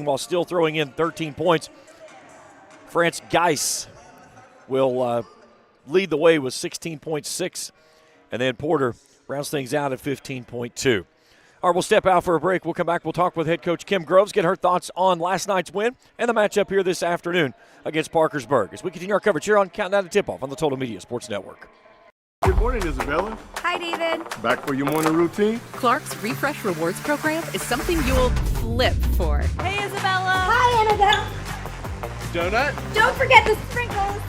while still throwing in 13 points. France Geis will lead the way with 16.6, and then Porter rounds things out at 15.2. All right, we'll step out for a break. We'll come back. We'll talk with head coach Kim Groves, get her thoughts on last night's win and the matchup here this afternoon against Parkersburg as we continue our coverage here on Countdown to Tip-Off on the Total Media Sports Network. Good morning, Isabella. Hi, David. Back for your morning routine? Clark's Refresh Rewards program is something you'll flip for. Hey, Isabella. Hi, Annabelle. Donut? Don't forget the sprinkles.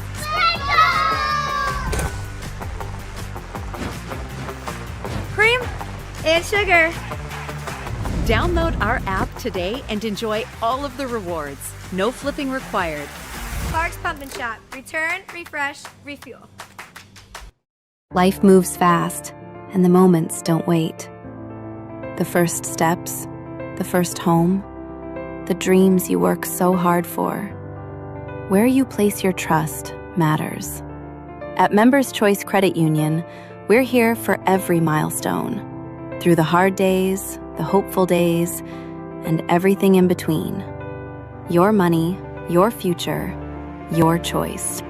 Cream and sugar. Download our app today and enjoy all of the rewards. No flipping required. Clark's Pump and Shop. Return, refresh, refuel. Life moves fast, and the moments don't wait. The first steps, the first home, the dreams you work so hard for. Where you place your trust matters. At Members Choice Credit Union, we're here for every milestone. Through the hard days, the hopeful days, and everything in between. Your money, your future, your choice.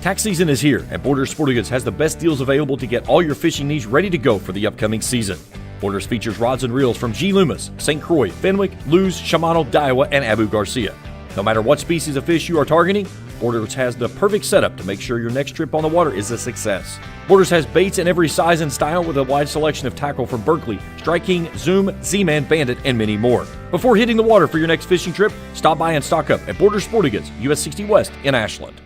Tax season is here, and Borders Sporting Goods has the best deals available to get all your fishing needs ready to go for the upcoming season. Borders features rods and reels from G. Loomis, St. Croix, Fenwick, Lewes, Shimano, Daiwa, and Abu Garcia. No matter what species of fish you are targeting, Borders has the perfect setup to make sure your next trip on the water is a success. Borders has baits in every size and style with a wide selection of tackle from Berkley, Strike King, Zoom, Z-Man, Bandit, and many more. Before hitting the water for your next fishing trip, stop by and stock up at Borders Sporting Goods, US 60 West in Ashland.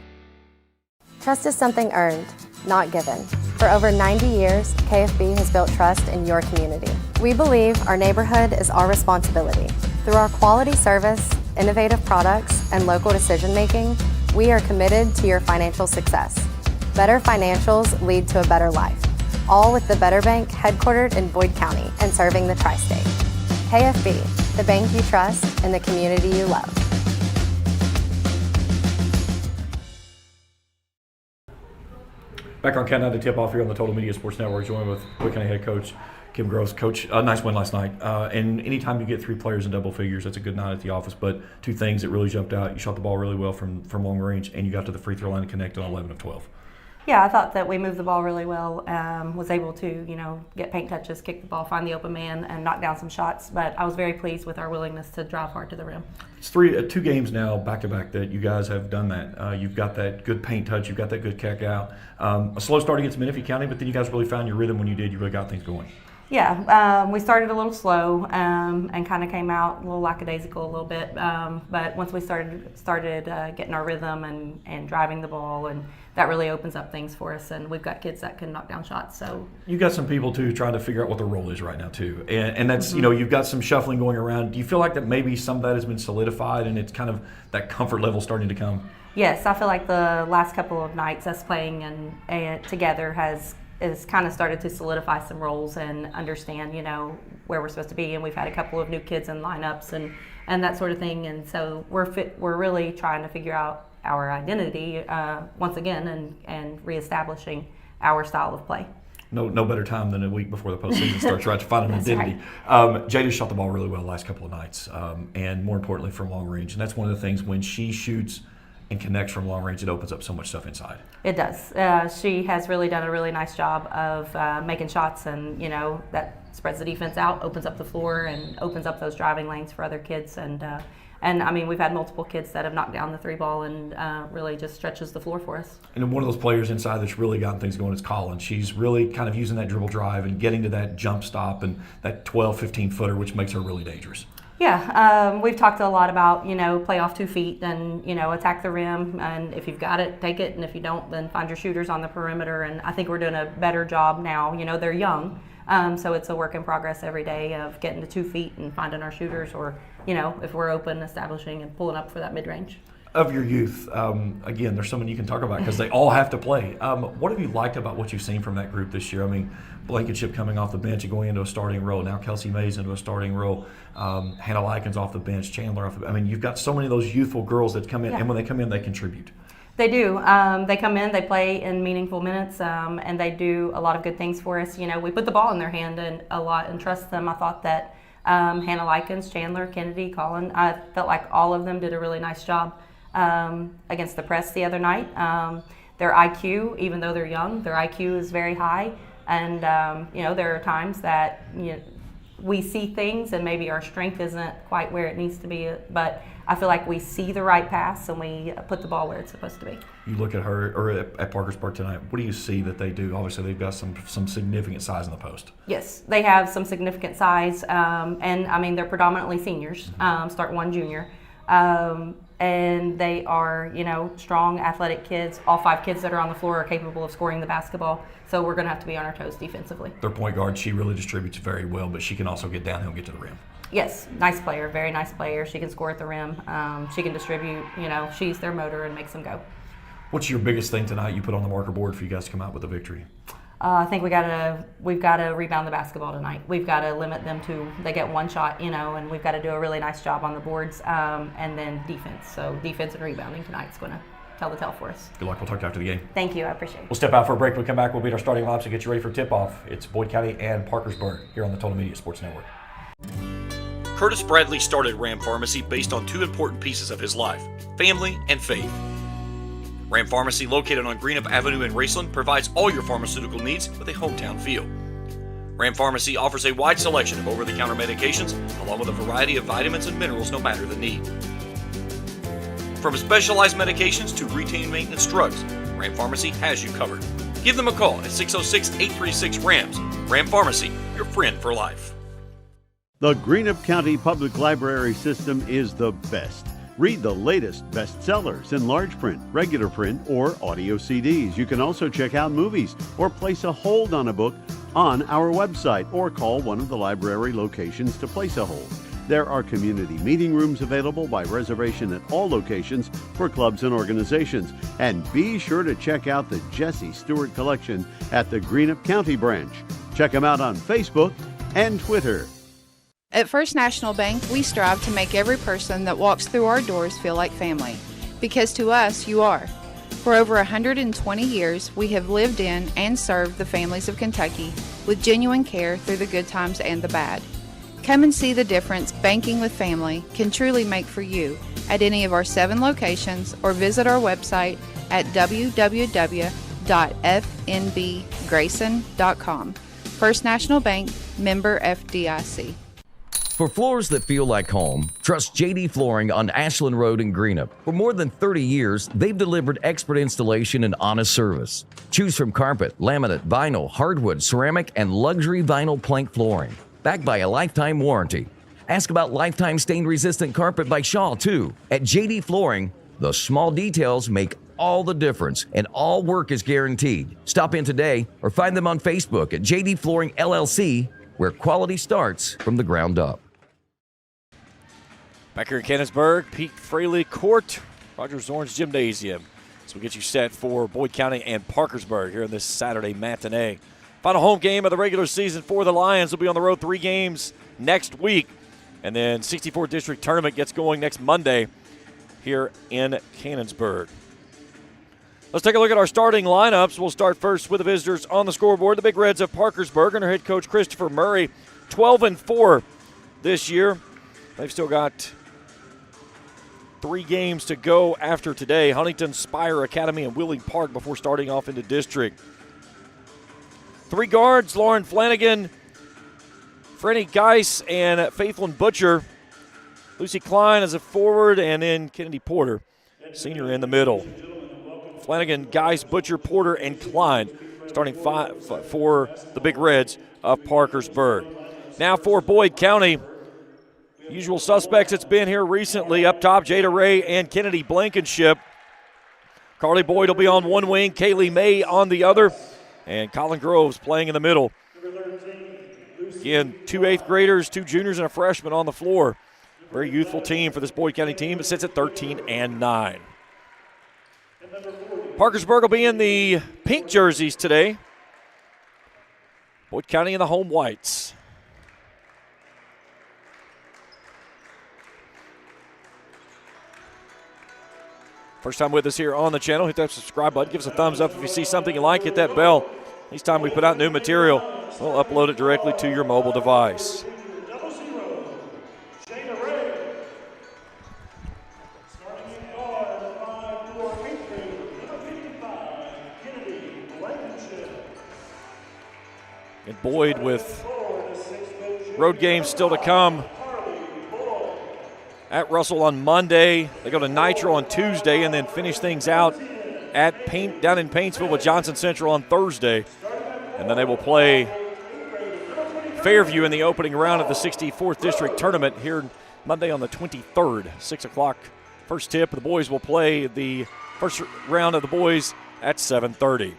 Trust is something earned, not given. For over 90 years, KFB has built trust in your community. We believe our neighborhood is our responsibility. Through our quality service, innovative products, and local decision-making, we are committed to your financial success. Better financials lead to a better life. All with the Better Bank headquartered in Boyd County and serving the tri-state. KFB, the bank you trust and the community you love. Back on Countdown to Tip-Off here on the Total Media Sports Network, joined with Boyd County head coach Kim Groves. Coach, a nice win last night. And anytime you get three players in double figures, that's a good night at the office. But two things that really jumped out: you shot the ball really well from long range, and you got to the free throw line and connected on 11 of 12. Yeah, I thought that we moved the ball really well. Was able to, get paint touches, kick the ball, find the open man, and knock down some shots. But I was very pleased with our willingness to drive hard to the rim. It's two games now back to back that you guys have done that. You've got that good paint touch, you've got that good kick out. A slow start against Menifee County, but then you guys really found your rhythm when you did. You really got things going. Yeah, we started a little slow and kind of came out a little lackadaisical a little bit. But once we started getting our rhythm and driving the ball, and that really opens up things for us. And we've got kids that can knock down shots. So you got some people too trying to figure out what their role is right now too, and that's you've got some shuffling going around. Do you feel like that maybe some of that has been solidified and it's kind of that comfort level starting to come? Yes, I feel like the last couple of nights us playing and together has kind of started to solidify some roles and understand, where we're supposed to be. And we've had a couple of new kids in lineups and that sort of thing. And so we're really trying to figure out our identity once again and reestablishing our style of play. No better time than a week before the postseason starts, right, to find an identity. Right. Jada shot the ball really well the last couple of nights, and more importantly from long range. And that's one of the things when she shoots and connects from long range, it opens up so much stuff inside. It does. She has really done a really nice job of making shots, and that spreads the defense out, opens up the floor, and opens up those driving lanes for other kids. And I mean, we've had multiple kids that have knocked down the three ball and really just stretches the floor for us. And one of those players inside that's really gotten things going is Colin. She's really kind of using that dribble drive and getting to that jump stop and that 12, 15-footer, which makes her really dangerous. Yeah, we've talked a lot about, play off 2 feet and, attack the rim. And if you've got it, take it. And if you don't, then find your shooters on the perimeter. And I think we're doing a better job now. They're young. So it's a work in progress every day of getting to 2 feet and finding our shooters, or, if we're open, establishing and pulling up for that mid-range. Of your youth, again, there's so many you can talk about because they all have to play. What have you liked about what you've seen from that group this year? I mean, Blankenship coming off the bench and going into a starting role. Now Kelsey Mays into a starting role. Hannah Likens off the bench. Chandler off the bench. I mean, you've got so many of those youthful girls that come in, and when they come in, they contribute. They do. They come in, they play in meaningful minutes, and they do a lot of good things for us. We put the ball in their hand a lot and trust them. I thought that Hannah Likens, Chandler, Kennedy, Colin. I felt like all of them did a really nice job against the press the other night. Their IQ, even though they're young, their IQ is very high. And, there are times that we see things and maybe our strength isn't quite where it needs to be, but I feel like we see the right pass and we put the ball where it's supposed to be. You look at her or at Parkersburg tonight, what do you see that they do? Obviously, they've got some significant size in the post. Yes, they have some significant size, and I mean, they're predominantly seniors, start one junior. And they are, strong, athletic kids. All 5 kids that are on the floor are capable of scoring the basketball. So we're going to have to be on our toes defensively. Their point guard, she really distributes very well, but she can also get downhill and get to the rim. Yes, nice player, very nice player. She can score at the rim. She can distribute. She's their motor and makes them go. What's your biggest thing tonight you put on the marker board for you guys to come out with a victory? I think we've got to rebound the basketball tonight. We've got to limit them to, they get one shot, and we've got to do a really nice job on the boards, and then defense. So defense and rebounding tonight's going to tell the tale for us. Good luck. We'll talk to you after the game. Thank you. I appreciate it. We'll step out for a break. When we come back, we'll beat our starting lineups and get you ready for tip-off. It's Boyd County and Parkersburg here on the Total Media Sports Network. Curtis Bradley started Ram Pharmacy based on 2 important pieces of his life: family and faith. Ram Pharmacy, located on Greenup Avenue in Raceland, provides all your pharmaceutical needs with a hometown feel. Ram Pharmacy offers a wide selection of over-the-counter medications, along with a variety of vitamins and minerals no matter the need. From specialized medications to routine maintenance drugs, Ram Pharmacy has you covered. Give them a call at 606-836-RAMS. Ram Pharmacy, your friend for life. The Greenup County Public Library system is the best. Read the latest bestsellers in large print, regular print, or audio CDs. You can also check out movies or place a hold on a book on our website or call one of the library locations to place a hold. There are community meeting rooms available by reservation at all locations for clubs and organizations. And be sure to check out the Jesse Stewart collection at the Greenup County branch. Check them out on Facebook and Twitter. At First National Bank, we strive to make every person that walks through our doors feel like family. Because to us, you are. For over 120 years, we have lived in and served the families of Kentucky with genuine care through the good times and the bad. Come and see the difference banking with family can truly make for you at any of our 7 locations or visit our website at www.fnbgrayson.com. First National Bank, member FDIC. For floors that feel like home, trust JD Flooring on Ashland Road in Greenup. For more than 30 years, they've delivered expert installation and honest service. Choose from carpet, laminate, vinyl, hardwood, ceramic, and luxury vinyl plank flooring, backed by a lifetime warranty. Ask about lifetime stain-resistant carpet by Shaw, too. At JD Flooring, the small details make all the difference, and all work is guaranteed. Stop in today or find them on Facebook at JD Flooring LLC, where quality starts from the ground up. Back here in Cannonsburg, Pete Fraley Court, Roger Zorn's Gymnasium. So we get you set for Boyd County and Parkersburg here on this Saturday matinee. Final home game of the regular season for the Lions. Will be on the road 3 games next week. And then 64 District Tournament gets going next Monday here in Cannonsburg. Let's take a look at our starting lineups. We'll start first with the visitors on the scoreboard. The Big Reds of Parkersburg and their head coach Christopher Murray, 12-4 this year. They've still got 3 games to go after today. Huntington, Spire Academy, and Wheeling Park before starting off into district. 3 guards, Lauren Flanagan, Frenny Geis, and Faithlin Butcher. Lucy Klein as a forward, and then Kennedy Porter, senior in the middle. Flanagan, Geis, Butcher, Porter, and Klein starting 5 for the Big Reds of Parkersburg. Now for Boyd County. Usual suspects it's been here recently. Up top, Jada Ray and Kennedy Blankenship. Carly Boyd will be on one wing, Kaylee May on the other, and Colin Groves playing in the middle. Again, 2 8th graders, 2 juniors, and a freshman on the floor. Very youthful team for this Boyd County team. It sits at 13-9. Parkersburg will be in the pink jerseys today. Boyd County in the home whites. First time with us here on the channel, hit that subscribe button. Give us a thumbs up if you see something you like. Hit that bell. Each time we put out new material, we'll upload it directly to your mobile device. And Boyd with road games still to come. At Russell on Monday. They go to Nitro on Tuesday and then finish things out down in Paintsville with Johnson Central on Thursday. And then they will play Fairview in the opening round of the 64th District Tournament here Monday on the 23rd, 6 o'clock. First tip, the boys will play the first round of the boys at 7:30.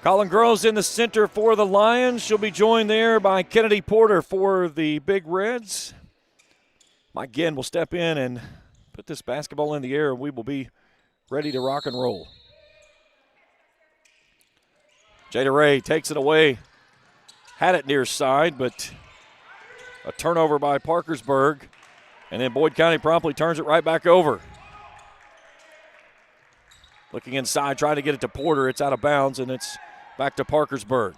Colin Groves in the center for the Lions. She'll be joined there by Kennedy Porter for the Big Reds. Mike Ginn will step in and put this basketball in the air, and we will be ready to rock and roll. Jada Ray takes it away. Had it near side, but a turnover by Parkersburg. And then Boyd County promptly turns it right back over. Looking inside, trying to get it to Porter. It's out of bounds, and it's back to Parkersburg.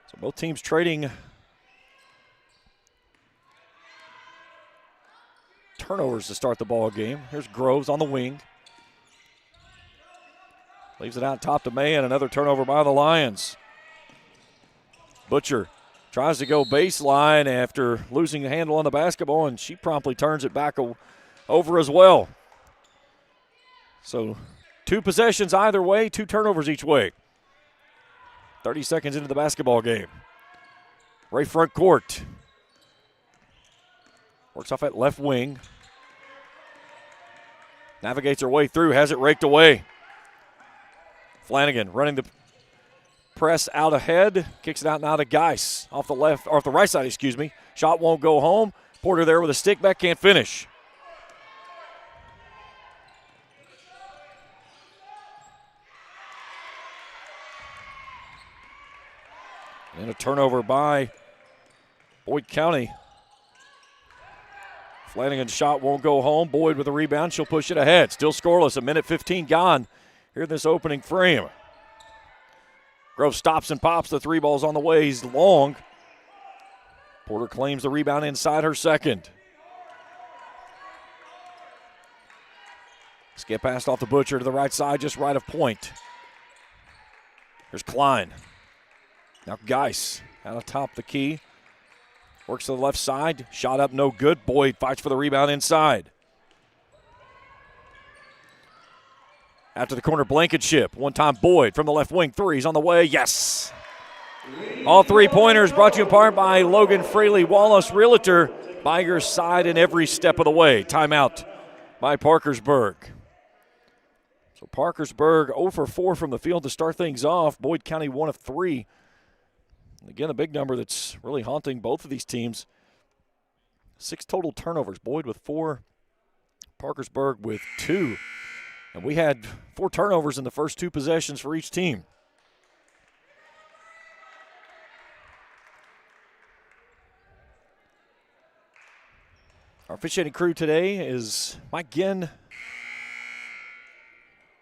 So both teams trading turnovers to start the ball game. Here's Groves on the wing. Leaves it out top to May, and another turnover by the Lions. Butcher tries to go baseline after losing the handle on the basketball, and she promptly turns it back over as well. So 2 possessions either way, 2 turnovers each way. 30 seconds into the basketball game. Ray front court. Works off at left wing. Navigates her way through, has it raked away. Flanagan running the press out ahead, kicks it out now to Geis off the right side, excuse me. Shot won't go home. Porter there with a stick back, can't finish. And a turnover by Boyd County. Flanagan's shot won't go home. Boyd with a rebound. She'll push it ahead. Still scoreless. 1:15 gone here in this opening frame. Grove stops and pops. The 3 ball's on the way. He's long. Porter claims the rebound inside her second. Skip passed off the Butcher to the right side, just right of point. Here's Klein. Now Geis out of top the key. Works to the left side. Shot up, no good. Boyd fights for the rebound inside. After the corner, Blankenship. One-time Boyd from the left wing. 3's on the way. Yes! All 3-pointers brought to you in part by Logan Fraley Wallace Realtor. By your side in every step of the way. Timeout by Parkersburg. So Parkersburg 0 for 4 from the field to start things off. Boyd County 1 of 3. And again, a big number that's really haunting both of these teams. 6 total turnovers. Boyd with 4, Parkersburg with 2. And we had 4 turnovers in the first 2 possessions for each team. Our officiating crew today is Mike Ginn,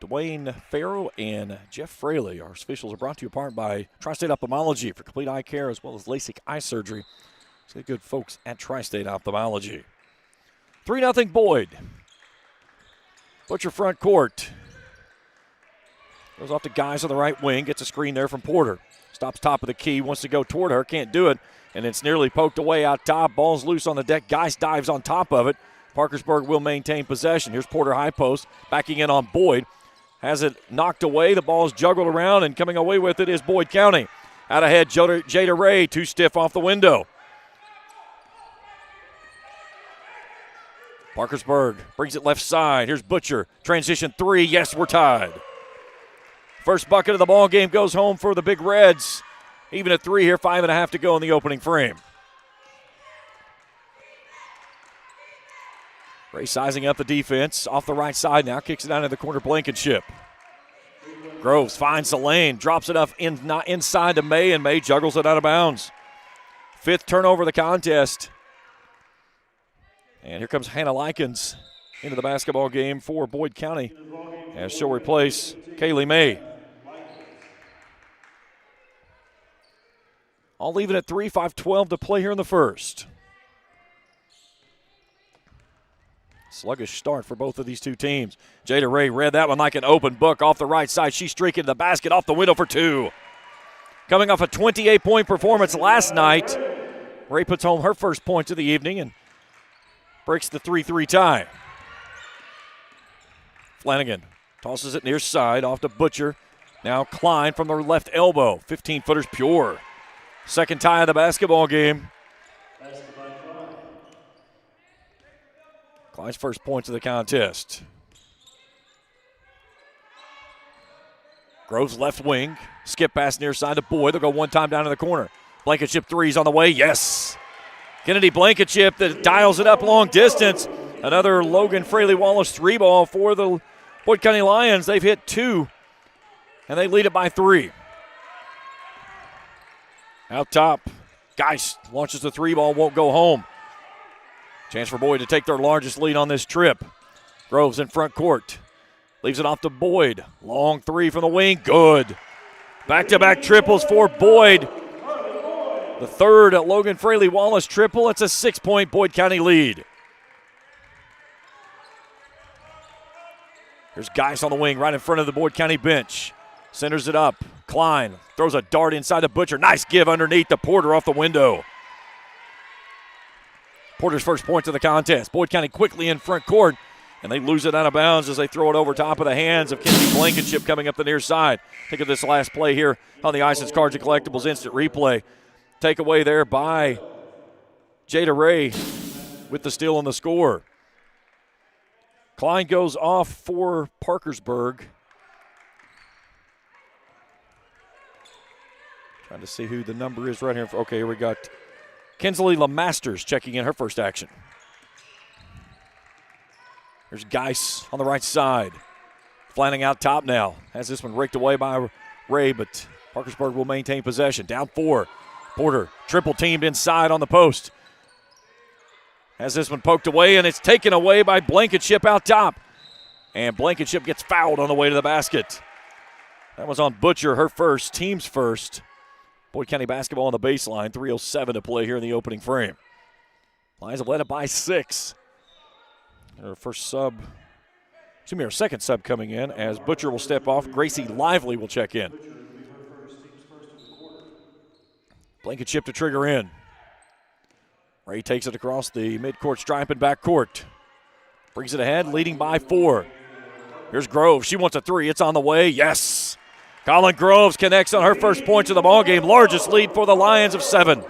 Dwayne Farrow, and Jeff Fraley. Our officials are brought to you apart by Tri-State Ophthalmology for complete eye care as well as LASIK eye surgery. So good folks at Tri-State Ophthalmology. 3-0 Boyd. Butcher front court. Goes off to Guys on the right wing. Gets a screen there from Porter. Stops top of the key. Wants to go toward her. Can't do it. And it's nearly poked away out top. Ball's loose on the deck. Guys dives on top of it. Parkersburg will maintain possession. Here's Porter high post. Backing in on Boyd. Has it knocked away. The ball's juggled around. And coming away with it is Boyd County. Out ahead, Jada Ray. Too stiff off the window. Parkersburg brings it left side. Here's Butcher. Transition 3. Yes, we're tied. First bucket of the ball game goes home for the Big Reds. Even at 3 here, 5.5 to go in the opening frame. Ray sizing up the defense. Off the right side now. Kicks it down to the corner. Blankenship. Groves finds the lane. Drops it up inside to May, and May juggles it out of bounds. 5th turnover of the contest. And here comes Hannah Likens into the basketball game for Boyd County, as she'll replace Kaylee May. All leaving at 3, 5:12 to play here in the first. Sluggish start for both of these two teams. Jada Ray read that one like an open book off the right side. She's streaking to the basket, off the window for 2. Coming off a 28-point performance last night, Ray puts home her first points of the evening and breaks the 3-3 tie. Flanagan tosses it near side, off to Butcher. Now Klein from the left elbow. 15-footers pure. Second tie of the basketball game. Klein's first points of the contest. Groves left wing. Skip pass near side to Boyd. They'll go one time down in the corner. Blankenship three's on the way. Yes. Kennedy Blankenship that dials it up long distance. Another Logan Fraley Wallace 3-ball for the Boyd County Lions. They've hit 2, and they lead it by 3. Out top, Geist launches the 3-ball, won't go home. Chance for Boyd to take their largest lead on this trip. Groves in front court. Leaves it off to Boyd. Long 3 from the wing. Good. Back-to-back triples for Boyd. The third at Logan Fraley Wallace triple. It's a 6-point Boyd County lead. Here's Geist on the wing right in front of the Boyd County bench. Centers it up. Klein throws a dart inside the Butcher. Nice give underneath the Porter off the window. Porter's first points of the contest. Boyd County quickly in front court, and they lose it out of bounds as they throw it over top of the hands of Kennedy Blankenship coming up the near side. Think of this last play here on the Isons Cards and Collectibles instant replay. Takeaway there by Jada Ray with the steal and the score. Klein goes off for Parkersburg. Trying to see who the number is right here. Okay, here we got Kinsley LeMasters checking in her first action. There's Geist on the right side. Flanagan out top now. Has this one raked away by Ray, but Parkersburg will maintain possession. Down 4. Porter triple teamed inside on the post. Has this one poked away, and it's taken away by Blankenship out top. And Blankenship gets fouled on the way to the basket. That was on Butcher, her first, team's first. Boyd County basketball on the baseline, 3:07 to play here in the opening frame. Lions have led it by 6. Our second sub coming in as Butcher will step off. Gracie Lively will check in. Blankenship to trigger in. Ray takes it across the midcourt stripe and backcourt. Brings it ahead, leading by 4. Here's Groves. She wants a 3. It's on the way. Yes. Colin Groves connects on her first points of the ballgame. Largest lead for the Lions of 7.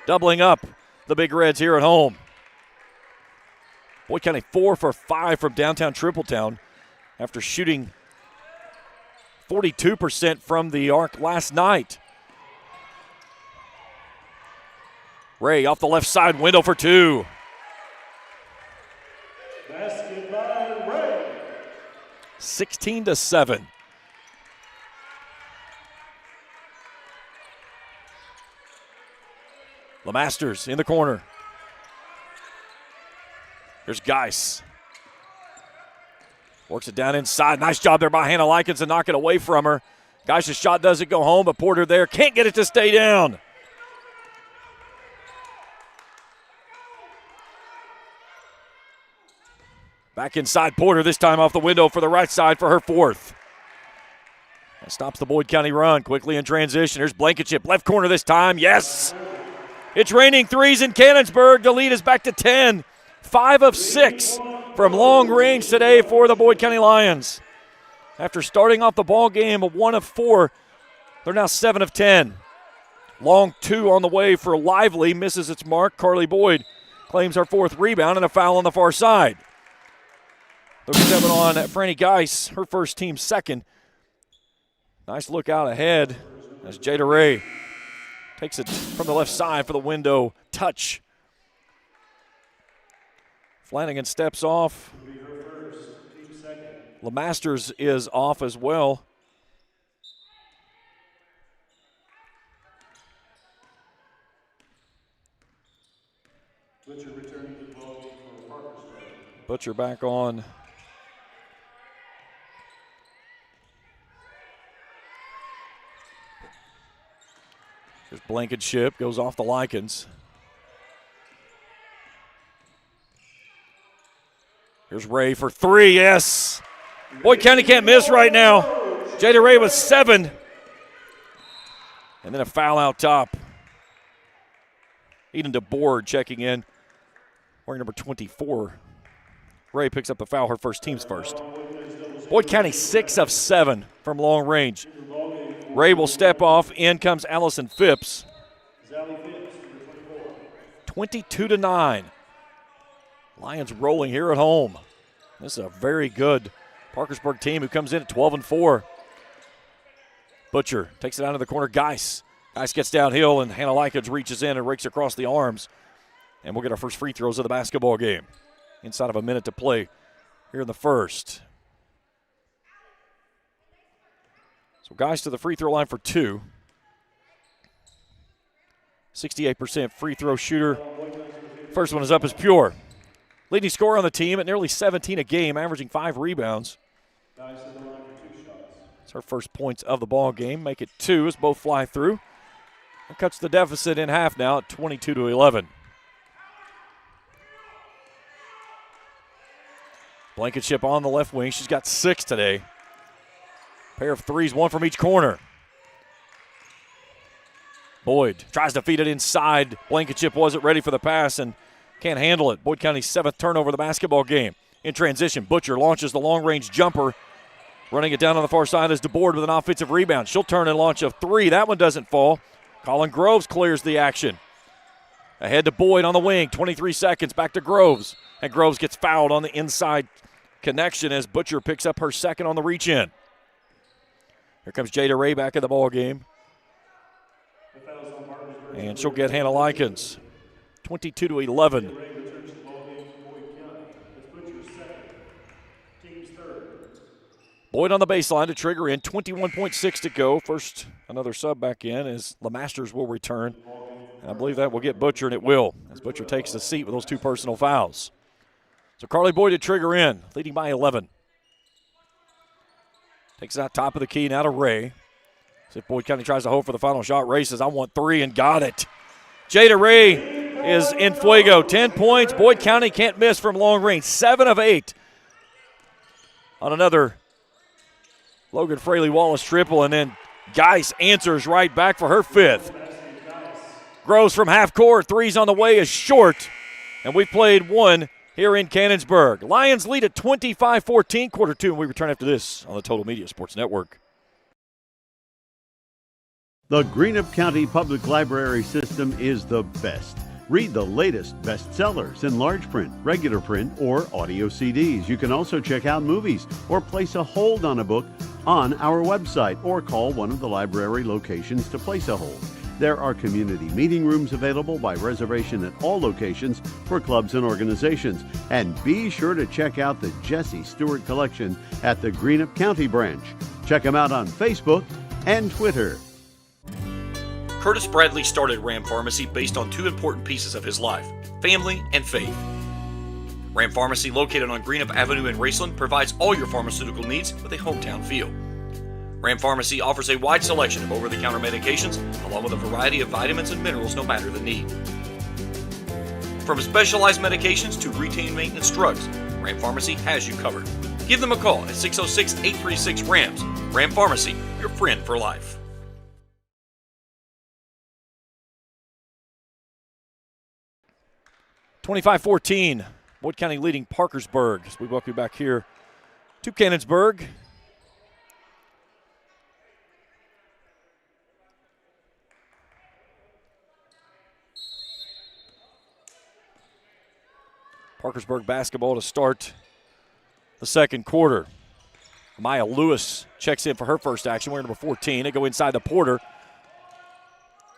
Doubling up the Big Reds here at home. Boyd County 4 for 5 from downtown Tripletown after shooting 42% from the arc last night. Ray off the left side, window for 2. Basket by Ray. 16-7. LeMasters in the corner. Here's Geist. Works it down inside. Nice job there by Hannah Likens to knock it away from her. Geist's shot doesn't go home, but Porter there can't get it to stay down. Back inside Porter, this time off the window for the right side for her 4th. That stops the Boyd County run quickly in transition. Here's Blankenship, left corner this time. Yes! It's raining threes in Cannonsburg. The lead is back to 10. 5 of 6 from long range today for the Boyd County Lions. After starting off the ball game of 1 of 4, they're now 7 of 10. Long 2 on the way for Lively, misses its mark. Carly Boyd claims her 4th rebound and a foul on the far side. 37 on Franny Geist, her first, team second. Nice look out ahead as Jada Ray takes it from the left side for the window touch. Flanagan steps off. LeMasters is off as well. Butcher returning to the ball game for Parkersburg. Butcher back on. Here's Blankenship goes off the Lycans. Here's Ray for three, yes. Boyd County can't miss right now. Jada Ray with 7. And then a foul out top. Eden DeBoard checking in, wearing number 24. Ray picks up the foul, her first, team's first. Boyd County 6 of 7 from long range. Ray will step off. In comes Allison Phipps. 22-9. Lions rolling here at home. This is a very good Parkersburg team who comes in at 12-4. Butcher takes it out of the corner. Geis gets downhill, and Hannah Lykins reaches in and rakes across the arms. And we'll get our first free throws of the basketball game inside of a minute to play here in the first. So Geis to the free throw line for 2. 68% free throw shooter. First one is up as pure. Leading scorer on the team at nearly 17 a game, averaging 5 rebounds. It's her first points of the ball game. Make it 2 as both fly through. It cuts the deficit in half now at 22-11. Blankenship on the left wing. She's got 6 today. Pair of threes, 1 from each corner. Boyd tries to feed it inside. Blankenship wasn't ready for the pass and can't handle it. Boyd County's 7th turnover of the basketball game. In transition, Butcher launches the long-range jumper. Running it down on the far side is DeBoard with an offensive rebound. She'll turn and launch a 3. That one doesn't fall. Colin Groves clears the action. Ahead to Boyd on the wing. 23 seconds. Back to Groves. And Groves gets fouled on the inside connection as Butcher picks up her second on the reach-in. Here comes Jada Ray back in the ball game. And she'll get Hannah Lykins. 22-11. Boyd on the baseline to trigger in. 21.6 to go. First, another sub back in as LeMasters will return. And I believe that will get Butcher, and it will, as Butcher takes the seat with those 2 personal fouls. So Carly Boyd to trigger in, leading by 11. Takes it out top of the key now to Ray. So if Boyd County tries to hold for the final shot, Ray says, I want 3, and got it. Jada Ray is in fuego. 10 points. Boyd County can't miss from long range. 7 of 8 on another Logan Fraley-Wallace triple, and then Geis answers right back for her 5th. Groves from half court. 3's on the way is short, and we played 1 here in Cannonsburg. Lions lead at 25-14, quarter 2, and we return after this on the Total Media Sports Network. The Greenup County Public Library system is the best. Read the latest bestsellers in large print, regular print, or audio CDs. You can also check out movies or place a hold on a book on our website or call one of the library locations to place a hold. There are community meeting rooms available by reservation at all locations for clubs and organizations. And be sure to check out the Jesse Stewart collection at the Greenup County branch. Check them out on Facebook and Twitter. Curtis Bradley started Ram Pharmacy based on 2 important pieces of his life, family and faith. Ram Pharmacy, located on Greenup Avenue in Raceland, provides all your pharmaceutical needs with a hometown feel. Ram Pharmacy offers a wide selection of over-the-counter medications, along with a variety of vitamins and minerals no matter the need. From specialized medications to routine maintenance drugs, Ram Pharmacy has you covered. Give them a call at 606-836-RAMS. Ram Pharmacy, your friend for life. (25-14), Boyd County leading Parkersburg as we welcome you back here to Cannonsburg. Parkersburg basketball to start the second quarter. Maya Lewis checks in for her first action. We're number 14. They go inside the Porter.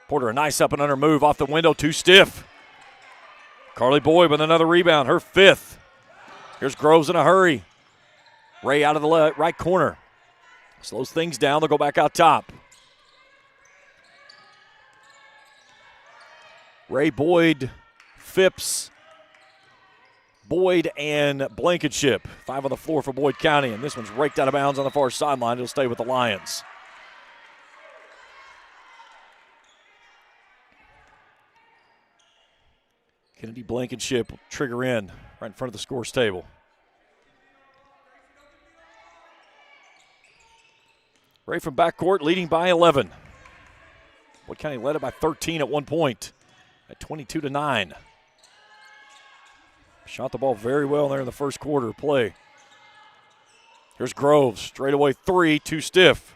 Porter, a nice up and under move off the window, too stiff. Carly Boyd with another rebound, her 5th. Here's Groves in a hurry. Ray out of the right corner. Slows things down. They'll go back out top. Ray, Boyd, Phipps, Boyd, and Blankenship. 5 on the floor for Boyd County, and this one's raked out of bounds on the far sideline. It'll stay with the Lions. Kennedy Blankenship will trigger in right in front of the scores table. Ray from backcourt leading by 11. Boyd County led it by 13 at one point at 22-9. Shot the ball very well there in the first quarter of play. Here's Groves, straightaway three, too stiff.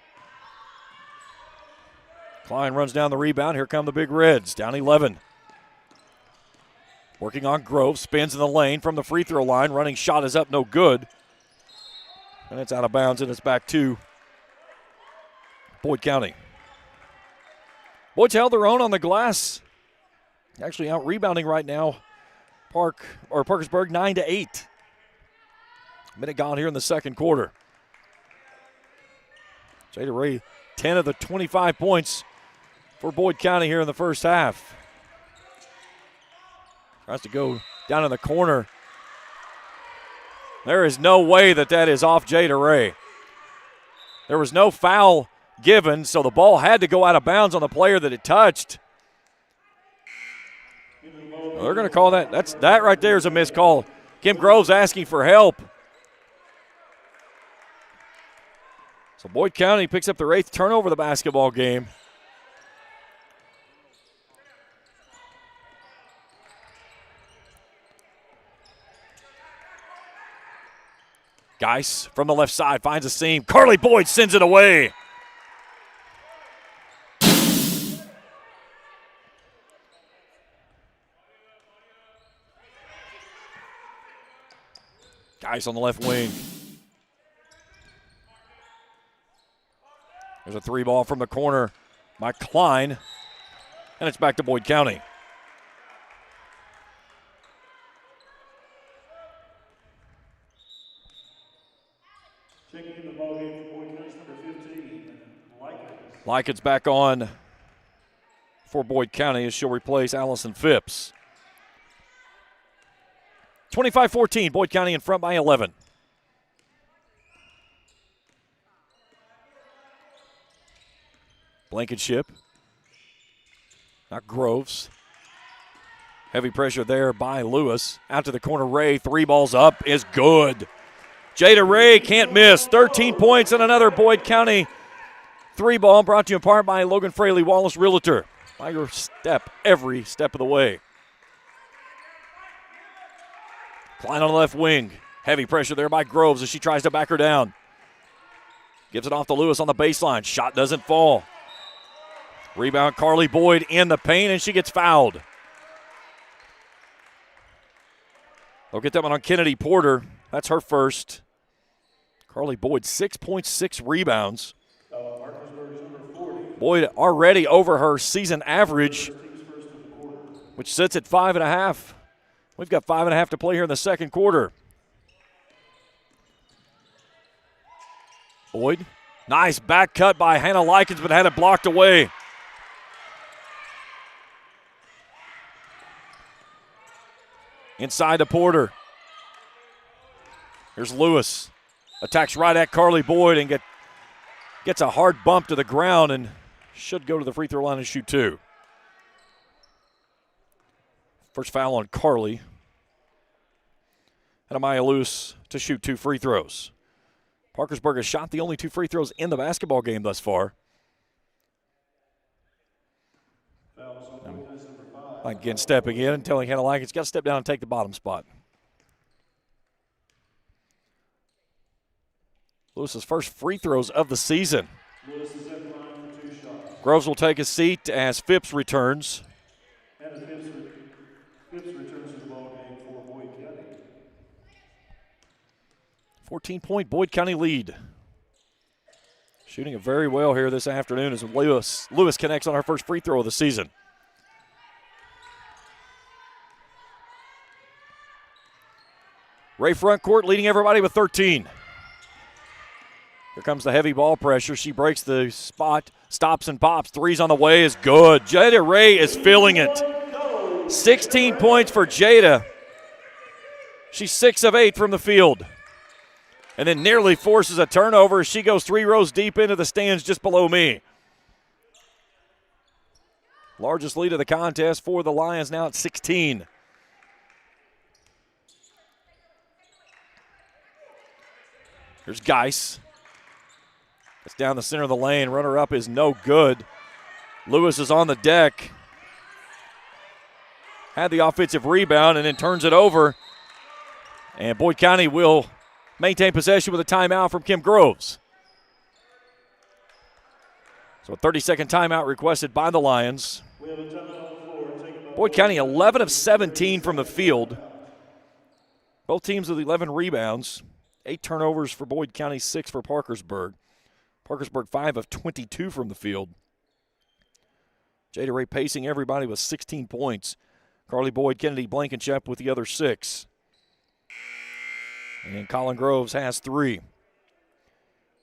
Klein runs down the rebound. Here come the Big Reds, down 11. Working on Groves, spins in the lane from the free throw line. Running shot is up, no good. And it's out of bounds, and it's back to Boyd County. Boyd's held their own on the glass. Actually out rebounding right now. Parkersburg 9-8. Minute gone here in the second quarter. Jada Ray, 10 of the 25 points for Boyd County here in the first half. Tries to go down in the corner. There is no way that is off Jada Ray. There was no foul given, so the ball had to go out of bounds on the player that it touched. Well, they're going to call that. That right there is a missed call. Kim Groves asking for help. So Boyd County picks up their 8th turnover of the basketball game. Geis from the left side finds a seam. Carly Boyd sends it away. Geis on the left wing. There's a three ball from the corner by Klein, and it's back to Boyd County. Checking in the ballgame for Boyd County, number 15, Likens. Likens back on for Boyd County as she'll replace Allison Phipps. 25-14, Boyd County in front by 11. Blankenship. Now Groves. Heavy pressure there by Lewis. Out to the corner, Ray. Three balls up is good. Jada Ray can't miss. 13 points and another Boyd County three ball, brought to you in part by Logan Fraley Wallace Realtor. By your step, every step of the way. Klein on the left wing. Heavy pressure there by Groves as she tries to back her down. Gives it off to Lewis on the baseline. Shot doesn't fall. Rebound, Carly Boyd in the paint, and she gets fouled. They'll get that one on Kennedy Porter. That's her first. Carly Boyd, 6.6 rebounds. Boyd already over her season average, which sits at 5.5. We've got 5.5 to play here in the second quarter. Boyd, nice back cut by Hannah Likens, but had it blocked away. Inside to Porter. Here's Lewis. Attacks right at Carly Boyd and gets a hard bump to the ground and should go to the free throw line and shoot two. First foul on Carly. And Amaya Luce to shoot two free throws. Parkersburg has shot the only two free throws in the basketball game thus far. Again, stepping in and telling Hannah Likens, got to step down and take the bottom spot. Lewis's first free throws of the season. Groves will take a seat as Phipps returns. And Phipps returns to the ballgame for Boyd County. 14-point Boyd County lead. Shooting it very well here this afternoon as Lewis connects on her first free throw of the season. Ray front court leading everybody with 13. Here comes the heavy ball pressure. She breaks the spot, stops and pops. Three's on the way is good. Jada Ray is filling it. 16 points for Jada. She's 6 of 8 from the field. And then nearly forces a turnover. She goes 3 rows deep into the stands just below me. Largest lead of the contest for the Lions now at 16. Here's Geis. It's down the center of the lane. Runner-up is no good. Lewis is on the deck. Had the offensive rebound and then turns it over. And Boyd County will maintain possession with a timeout from Kim Groves. So a 30-second timeout requested by the Lions. Boyd County 11 of 17 from the field. Both teams with 11 rebounds. 8 turnovers for Boyd County, 6 for Parkersburg. Parkersburg 5 of 22 from the field. Jada Ray pacing everybody with 16 points. Carly Boyd, Kennedy Blankenship with the other 6. And Colin Groves has 3.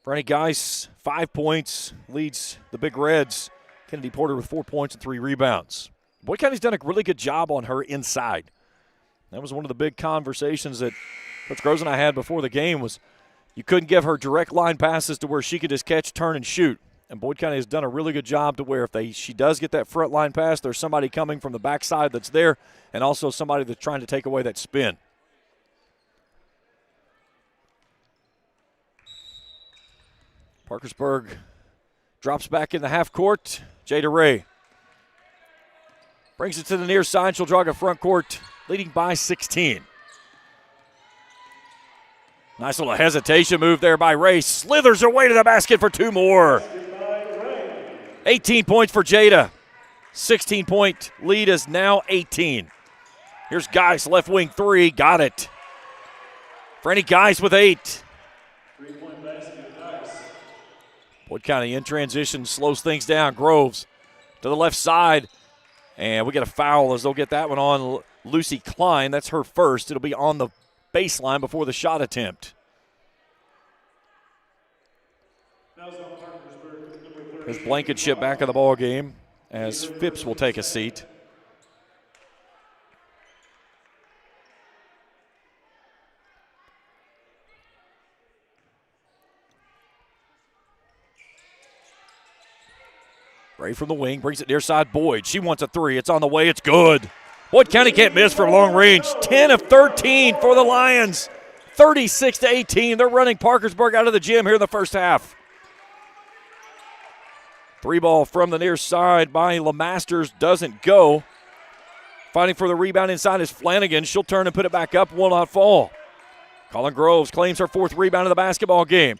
Franny Geis, 5 points, leads the Big Reds. Kennedy Porter with 4 points and 3 rebounds. Boyd County's done a really good job on her inside. That was one of the big conversations that Coach Groves and I had before the game was you couldn't give her direct line passes to where she could just catch, turn, and shoot. And Boyd County has done a really good job to where if she does get that front line pass, there's somebody coming from the backside that's there and also somebody that's trying to take away that spin. Parkersburg drops back in the half court. Jada Ray brings it to the near side. She'll jog a front court, leading by 16. Nice little hesitation move there by Ray. Slithers her way to the basket for 2 more. 18 points for Jada. 16-point lead is now 18. Here's Geis, left wing 3. Got it. Franny Geis with 8. Boyd County in transition slows things down. Groves to the left side. And we get a foul as they'll get that one on Lucy Klein. That's her first. It'll be on the baseline before the shot attempt. There's Blankenship back in the ball game as Phipps will take a seat. Ray from the wing, brings it near side. Boyd, she wants a 3. It's on the way. It's good. Boyd County can't miss from long range. 10 of 13 for the Lions. 36-18. They're running Parkersburg out of the gym here in the first half. 3 ball from the near side by LeMasters doesn't go. Fighting for the rebound inside is Flanagan. She'll turn and put it back up. Will not fall. Colin Groves claims her 4th rebound of the basketball game.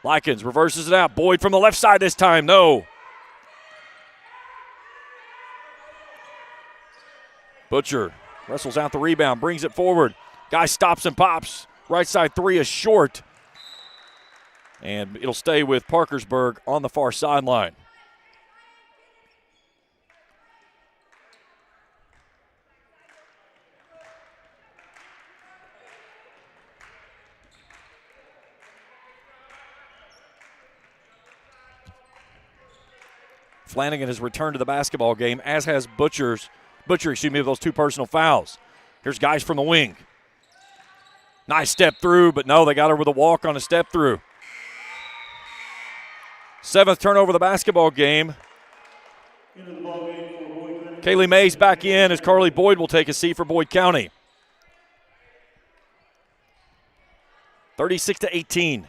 Likens reverses it out. Boyd from the left side this time. No. Butcher wrestles out the rebound, brings it forward. Guy stops and pops. Right side 3 is short. And it'll stay with Parkersburg on the far sideline. Flanagan has returned to the basketball game, as has Butcher, with those 2 personal fouls. Here's Geis from the wing. Nice step through, but no, they got her with a walk on a step through. 7th turnover of the basketball game. Kaylee Mays back in as Carly Boyd will take a seat for Boyd County. 36-18.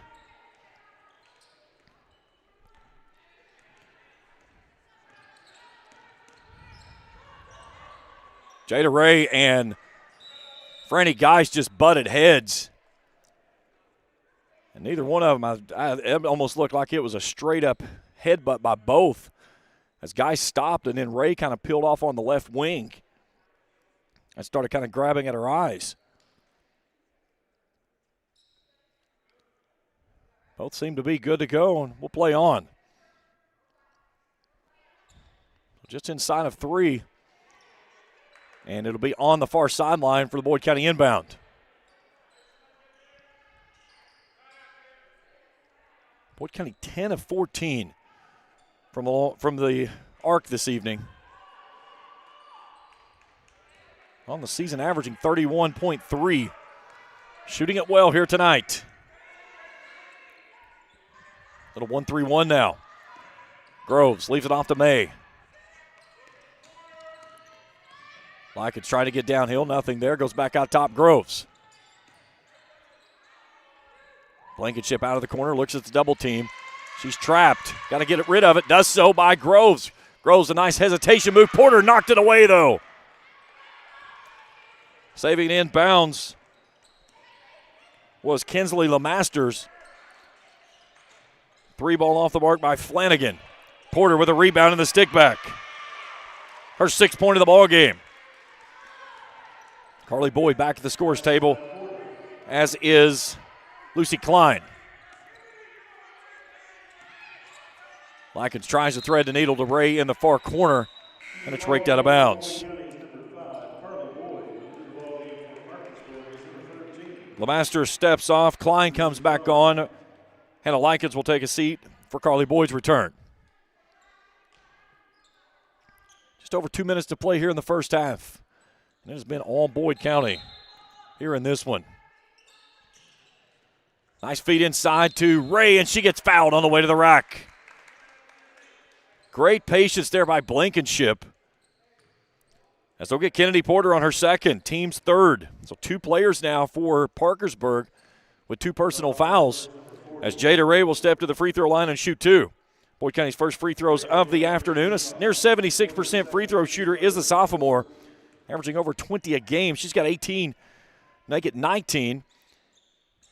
Jada Ray and Franny Geis just butted heads. And neither one of them, it almost looked like it was a straight-up headbutt by both. As Geis stopped and then Ray kind of peeled off on the left wing and started kind of grabbing at her eyes. Both seem to be good to go, and we'll play on. Just inside of 3. And it'll be on the far sideline for the Boyd County inbound. Boyd County 10 of 14 from the arc this evening. On the season averaging 31.3. Shooting it well here tonight. Little 1-3-1 now. Groves leaves it off to May. Likens trying to get downhill, nothing there. Goes back out top, Groves. Blankenship out of the corner, looks at the double team. She's trapped. Got to get rid of it. Does so by Groves. Groves, a nice hesitation move. Porter knocked it away, though. Saving it in bounds was Kinsley LeMasters. 3 ball off the mark by Flanagan. Porter with a rebound in the stick back. Her 6th point of the ball game. Carly Boyd back at the scores table, as is Lucy Klein. Likens tries to thread the needle to Ray in the far corner, and it's raked out of bounds. LeMaster steps off. Klein comes back on. Hannah Likens will take a seat for Carly Boyd's return. Just over 2 minutes to play here in the first half. And it has been all Boyd County here in this one. Nice feed inside to Ray, and she gets fouled on the way to the rack. Great patience there by Blankenship. As they'll get Kennedy Porter on her 2nd, team's 3rd. So 2 players now for Parkersburg with 2 personal fouls, as Jada Ray will step to the free throw line and shoot 2. Boyd County's first free throws of the afternoon. A near 76% free throw shooter is the sophomore, averaging over 20 a game. She's got 18, make it 19.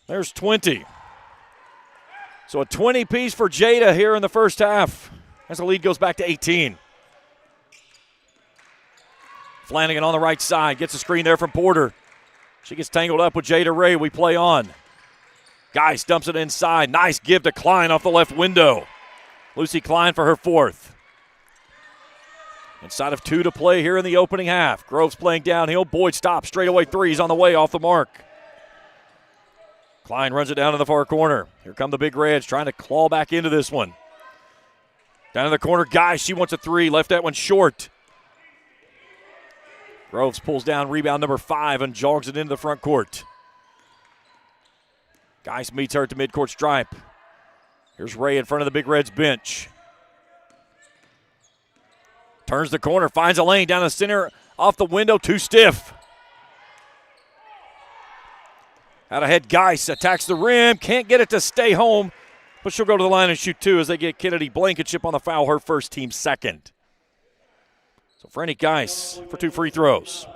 There's 20. So a 20-piece for Jada here in the first half as the lead goes back to 18. Flanagan on the right side, gets a screen there from Porter. She gets tangled up with Jada Ray. We play on. Geis dumps it inside. Nice give to Klein off the left window. Lucy Klein for her 4th. Inside of 2 to play here in the opening half. Groves playing downhill. Boyd stops. Straightaway threes on the way off the mark. Klein runs it down in the far corner. Here come the Big Reds trying to claw back into this one. Down in the corner, Geis, she wants a 3. Left that one short. Groves pulls down rebound number 5 and jogs it into the front court. Geis meets her at the midcourt stripe. Here's Ray in front of the Big Reds bench. Turns the corner, finds a lane down the center, off the window, too stiff. Out ahead, Geis attacks the rim, can't get it to stay home, but she'll go to the line and shoot 2 as they get Kennedy Blankenship on the foul, her first, team 2nd. So Franny Geis for 2 free throws.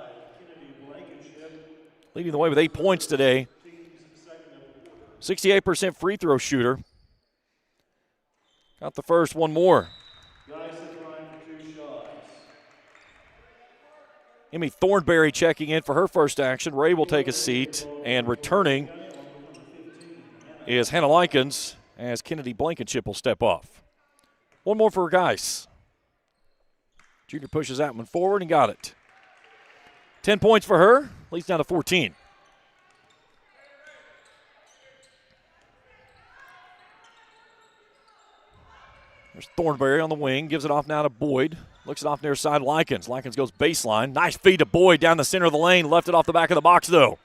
Leading the way with 8 points today. 68% free throw shooter. Got the first, one more. Emmy Thornberry checking in for her first action. Ray will take a seat, and returning is Hannah Likens as Kennedy Blankenship will step off. One more for Geis. Junior pushes that one forward and got it. 10 points for her, leads down to 14. There's Thornberry on the wing, gives it off now to Boyd. Looks it off near side Likens. Likens goes baseline. Nice feed to Boyd down the center of the lane. Left it off the back of the box, though.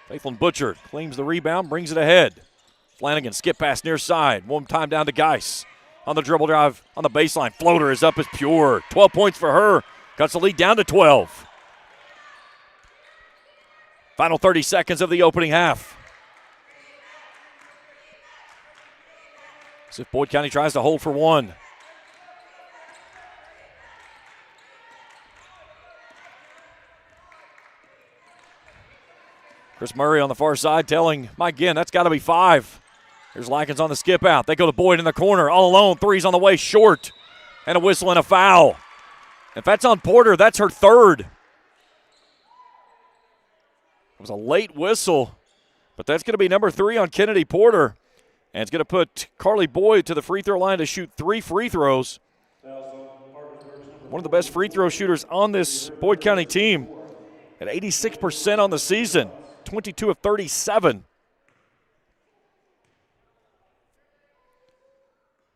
Faithful and Butcher claims the rebound, brings it ahead. Flanagan skip pass near side. One time down to Geis. On the dribble drive on the baseline. Floater is up as pure. 12 points for her. Cuts the lead down to 12. Final 30 seconds of the opening half. As if Boyd County tries to hold for one. Chris Murray on the far side telling Mike Ginn that's got to be 5. Here's Likens on the skip out. They go to Boyd in the corner, all alone. 3's on the way, short. And a whistle and a foul. If that's on Porter, that's her 3rd. It was a late whistle, but that's going to be number 3 on Kennedy Porter. And it's going to put Carly Boyd to the free throw line to shoot 3 free throws. One of the best free throw shooters on this Boyd County team at 86% on the season, 22 of 37.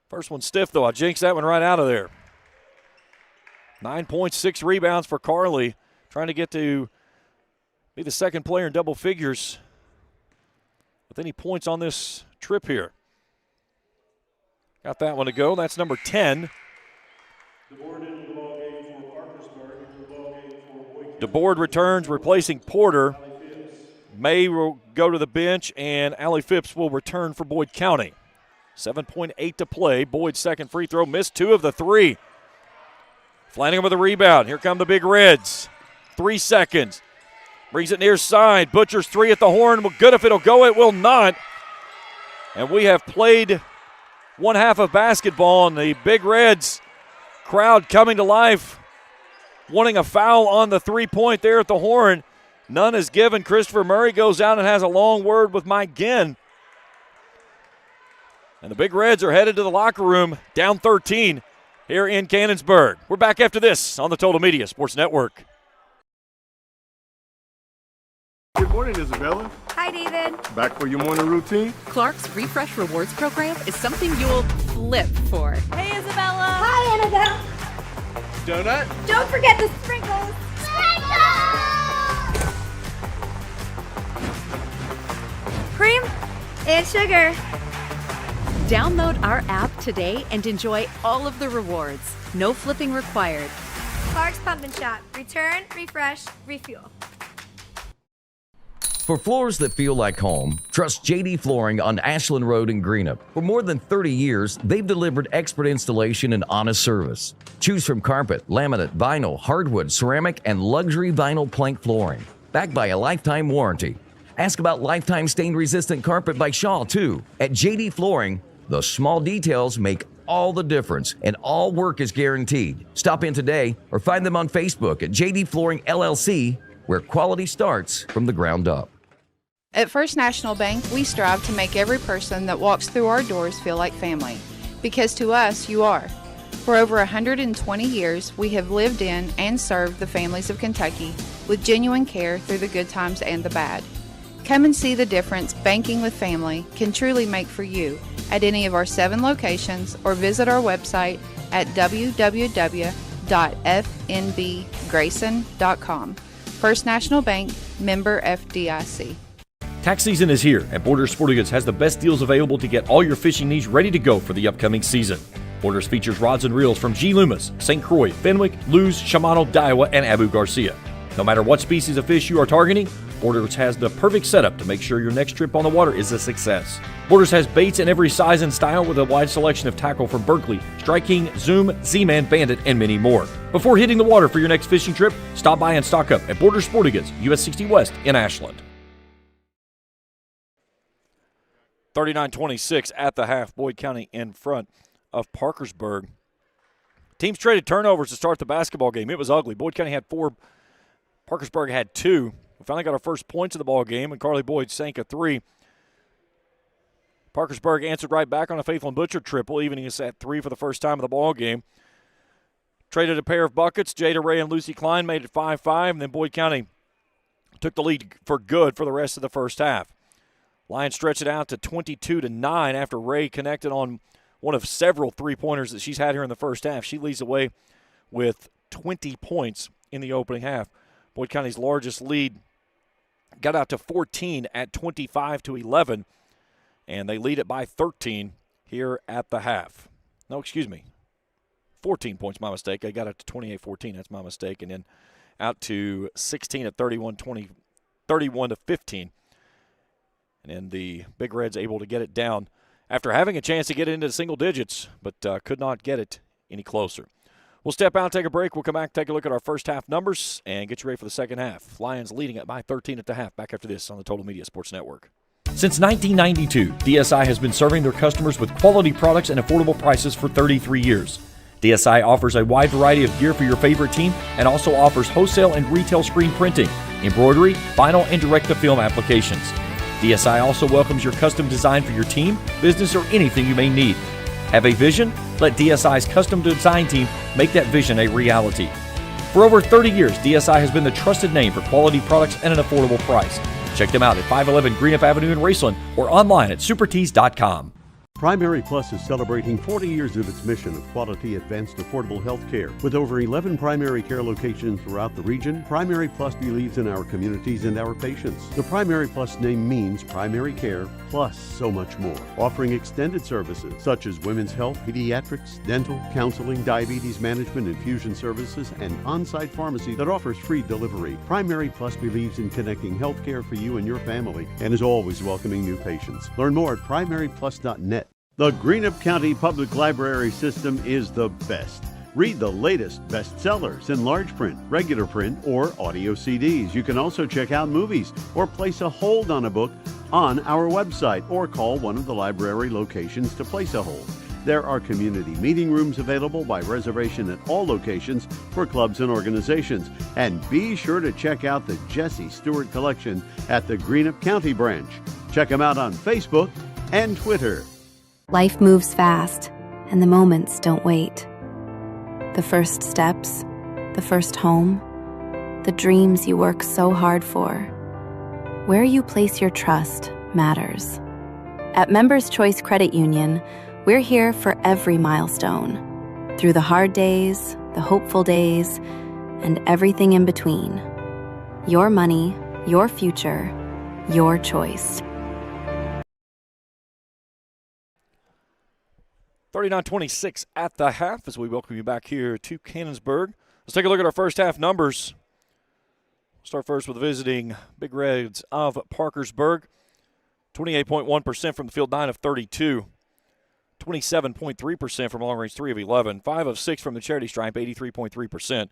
First one stiff, though. I jinxed that one right out of there. 9 points, 6 rebounds for Carly, trying to get to be the second player in double figures with any points on this trip here. Got that one to go. That's number 10. DeBoard returns, replacing Porter. May will go to the bench, and Allie Phipps will return for Boyd County. 7.8 to play. Boyd's second free throw missed 2 of the 3. Flanagan with a rebound. Here come the Big Reds. 3 seconds. Brings it near side. Butcher's 3 at the horn. Well, good if it'll go. It will not. And we have played one half of basketball, and the Big Reds crowd coming to life, wanting a foul on the 3-point there at the horn. None is given. Christopher Murray goes out and has a long word with Mike Ginn. And the Big Reds are headed to the locker room, down 13 here in Cannonsburg. We're back after this on the Total Media Sports Network. Good morning, Isabella. Hi, David. Back for your morning routine? Clark's Refresh Rewards program is something you'll flip for. Hey, Isabella. Hi, Annabelle. Donut? Don't forget the sprinkles. Cream and sugar. Download our app today and enjoy all of the rewards. No flipping required. Clark's Pump and Shop. Return, refresh, refuel. For floors that feel like home, trust JD Flooring on Ashland Road in Greenup. For more than 30 years, they've delivered expert installation and honest service. Choose from carpet, laminate, vinyl, hardwood, ceramic, and luxury vinyl plank flooring. Backed by a lifetime warranty. Ask about lifetime stain-resistant carpet by Shaw, too. At JD Flooring, the small details make all the difference, and all work is guaranteed. Stop in today or find them on Facebook at JD Flooring LLC, where quality starts from the ground up. At First National Bank, we strive to make every person that walks through our doors feel like family. Because to us, you are. For over 120 years, we have lived in and served the families of Kentucky with genuine care through the good times and the bad. Come and see the difference banking with family can truly make for you at any of our 7 locations, or visit our website at www.fnbgrayson.com. First National Bank, member FDIC. Tax season is here, and Borders Sporting Goods has the best deals available to get all your fishing needs ready to go for the upcoming season. Borders features rods and reels from G. Loomis, St. Croix, Fenwick, Lewes, Shimano, Daiwa, and Abu Garcia. No matter what species of fish you are targeting, Borders has the perfect setup to make sure your next trip on the water is a success. Borders has baits in every size and style with a wide selection of tackle from Berkley, Strike King, Zoom, Z-Man, Bandit, and many more. Before hitting the water for your next fishing trip, stop by and stock up at Borders Sporting Goods, US 60 West in Ashland. 39-26 at the half. Boyd County in front of Parkersburg. Teams traded turnovers to start the basketball game. It was ugly. Boyd County had 4. Parkersburg had 2. We finally got our first points of the ball game, and Carly Boyd sank a 3. Parkersburg answered right back on a Faithful and Butcher triple, evening us at 3 for the first time of the ball game. Traded a pair of buckets. Jada Ray and Lucy Klein made it 5-5, and then Boyd County took the lead for good for the rest of the first half. Lions stretched it out to 22-9 after Ray connected on one of several three-pointers that she's had here in the first half. She leads away with 20 points in the opening half. Boyd County's largest lead got out to 14 at 25-11, and they lead it by 13 here at the half. No, excuse me, 14 points, my mistake. They got out to 28-14, that's my mistake, and then out to 16 at 31-15. And then the Big Reds able to get it down after having a chance to get into the single digits, but could not get it any closer. We'll step out, take a break. We'll come back, take a look at our first half numbers, and get you ready for the second half. Lions leading it by 13 at the half. Back after this on the Total Media Sports Network. Since 1992, DSI has been serving their customers with quality products and affordable prices for 33 years. DSI offers a wide variety of gear for your favorite team and also offers wholesale and retail screen printing, embroidery, vinyl, and direct-to-film applications. DSI also welcomes your custom design for your team, business, or anything you may need. Have a vision? Let DSI's custom design team make that vision a reality. For over 30 years, DSI has been the trusted name for quality products and an affordable price. Check them out at 511 Greenup Avenue in Raceland or online at supertees.com. Primary Plus is celebrating 40 years of its mission of quality, advanced, affordable health care. With over 11 primary care locations throughout the region, Primary Plus believes in our communities and our patients. The Primary Plus name means primary care plus so much more, offering extended services such as women's health, pediatrics, dental, counseling, diabetes management, infusion services, and on-site pharmacy that offers free delivery. Primary Plus believes in connecting healthcare for you and your family and is always welcoming new patients. Learn more at primaryplus.net. The Greenup County Public Library System is the best. Read the latest bestsellers in large print, regular print, or audio CDs. You can also check out movies or place a hold on a book on our website or call one of the library locations to place a hold. There are community meeting rooms available by reservation at all locations for clubs and organizations. And be sure to check out the Jesse Stewart collection at the Greenup County branch. Check them out on Facebook and Twitter. Life moves fast, and the moments don't wait. The first steps, the first home, the dreams you work so hard for. Where you place your trust matters. At Members Choice Credit Union, we're here for every milestone, through the hard days, the hopeful days, and everything in between. Your money, your future, your choice. 39-26 at the half as we welcome you back here to Cannonsburg. Let's take a look at our first half numbers. Start first with visiting Big Reds of Parkersburg. 28.1% from the field, 9 of 32. 27.3% from long range, 3 of 11. 5 of 6 from the charity stripe, 83.3%.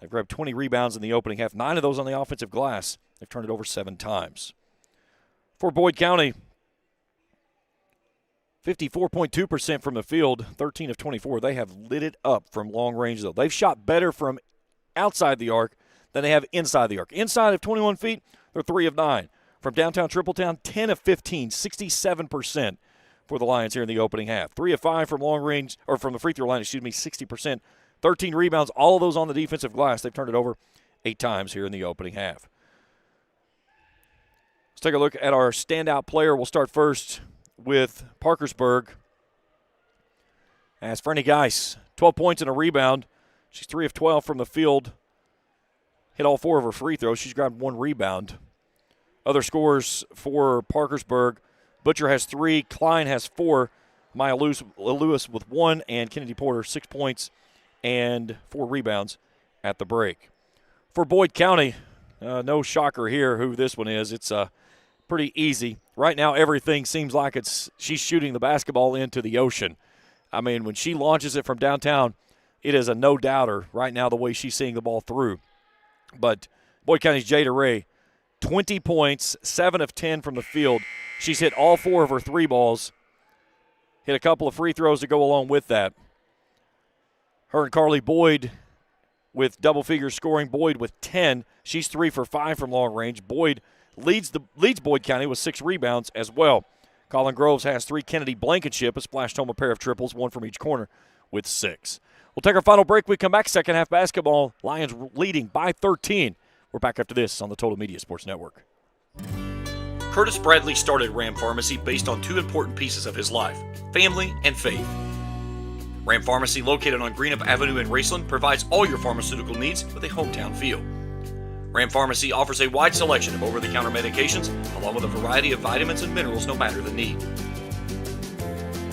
They've grabbed 20 rebounds in the opening half, 9 of those on the offensive glass. They've turned it over 7 times. For Boyd County, 54.2% from the field, 13 of 24. They have lit it up from long range, though. They've shot better from outside the arc than they have inside the arc. Inside of 21 feet, they're 3 of 9. From downtown Tripletown, 10 of 15, 67% for the Lions here in the opening half. 3 of 5 from long range, or from the free throw line, 60%. 13 rebounds, all of those on the defensive glass. They've turned it over 8 times here in the opening half. Let's take a look at our standout player. We'll start first with Parkersburg. As Franny Geis, 12 points and a rebound. She's 3 of 12 from the field. Hit all 4 of her free throws. She's grabbed 1 rebound. Other scores for Parkersburg: Butcher has 3, Klein has 4, Maya Lewis with 1, and Kennedy Porter 6 points and 4 rebounds at the break. For Boyd County, no shocker here who this one is. It's pretty easy. Right now, everything seems like she's shooting the basketball into the ocean. I mean, when she launches it from downtown, it is a no-doubter right now the way she's seeing the ball through. But Boyd County's Jada Ray, 20 points, 7 of 10 from the field. She's hit all 4 of her 3 balls, hit a couple of free throws to go along with that. Her and Carly Boyd with double-figure scoring. Boyd with 10. She's 3 for 5 from long range. Boyd leads Boyd County with 6 rebounds as well. Colin Groves has 3. Kennedy Blankenship has splashed home a pair of triples, 1 from each corner with 6. We'll take our final break. We come back, second half basketball. Lions leading by 13. We're back after this on the Total Media Sports Network. Curtis Bradley started Ram Pharmacy based on 2 important pieces of his life: family and faith. Ram Pharmacy, located on Greenup Avenue in Raceland, provides all your pharmaceutical needs with a hometown feel. Ram Pharmacy offers a wide selection of over-the-counter medications, along with a variety of vitamins and minerals no matter the need.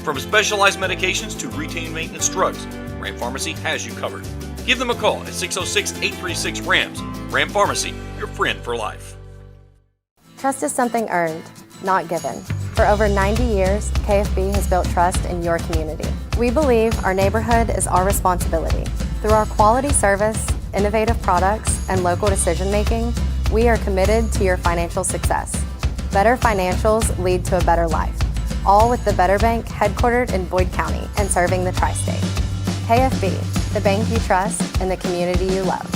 From specialized medications to routine maintenance drugs, Ram Pharmacy has you covered. Give them a call at 606-836-RAMS. Ram Pharmacy, your friend for life. Trust is something earned, not given. For over 90 years, KFB has built trust in your community. We believe our neighborhood is our responsibility. Through our quality service, innovative products, and local decision-making, we are committed to your financial success. Better financials lead to a better life. All with the Better Bank, headquartered in Boyd County and serving the tri-state. KFB, the bank you trust and the community you love.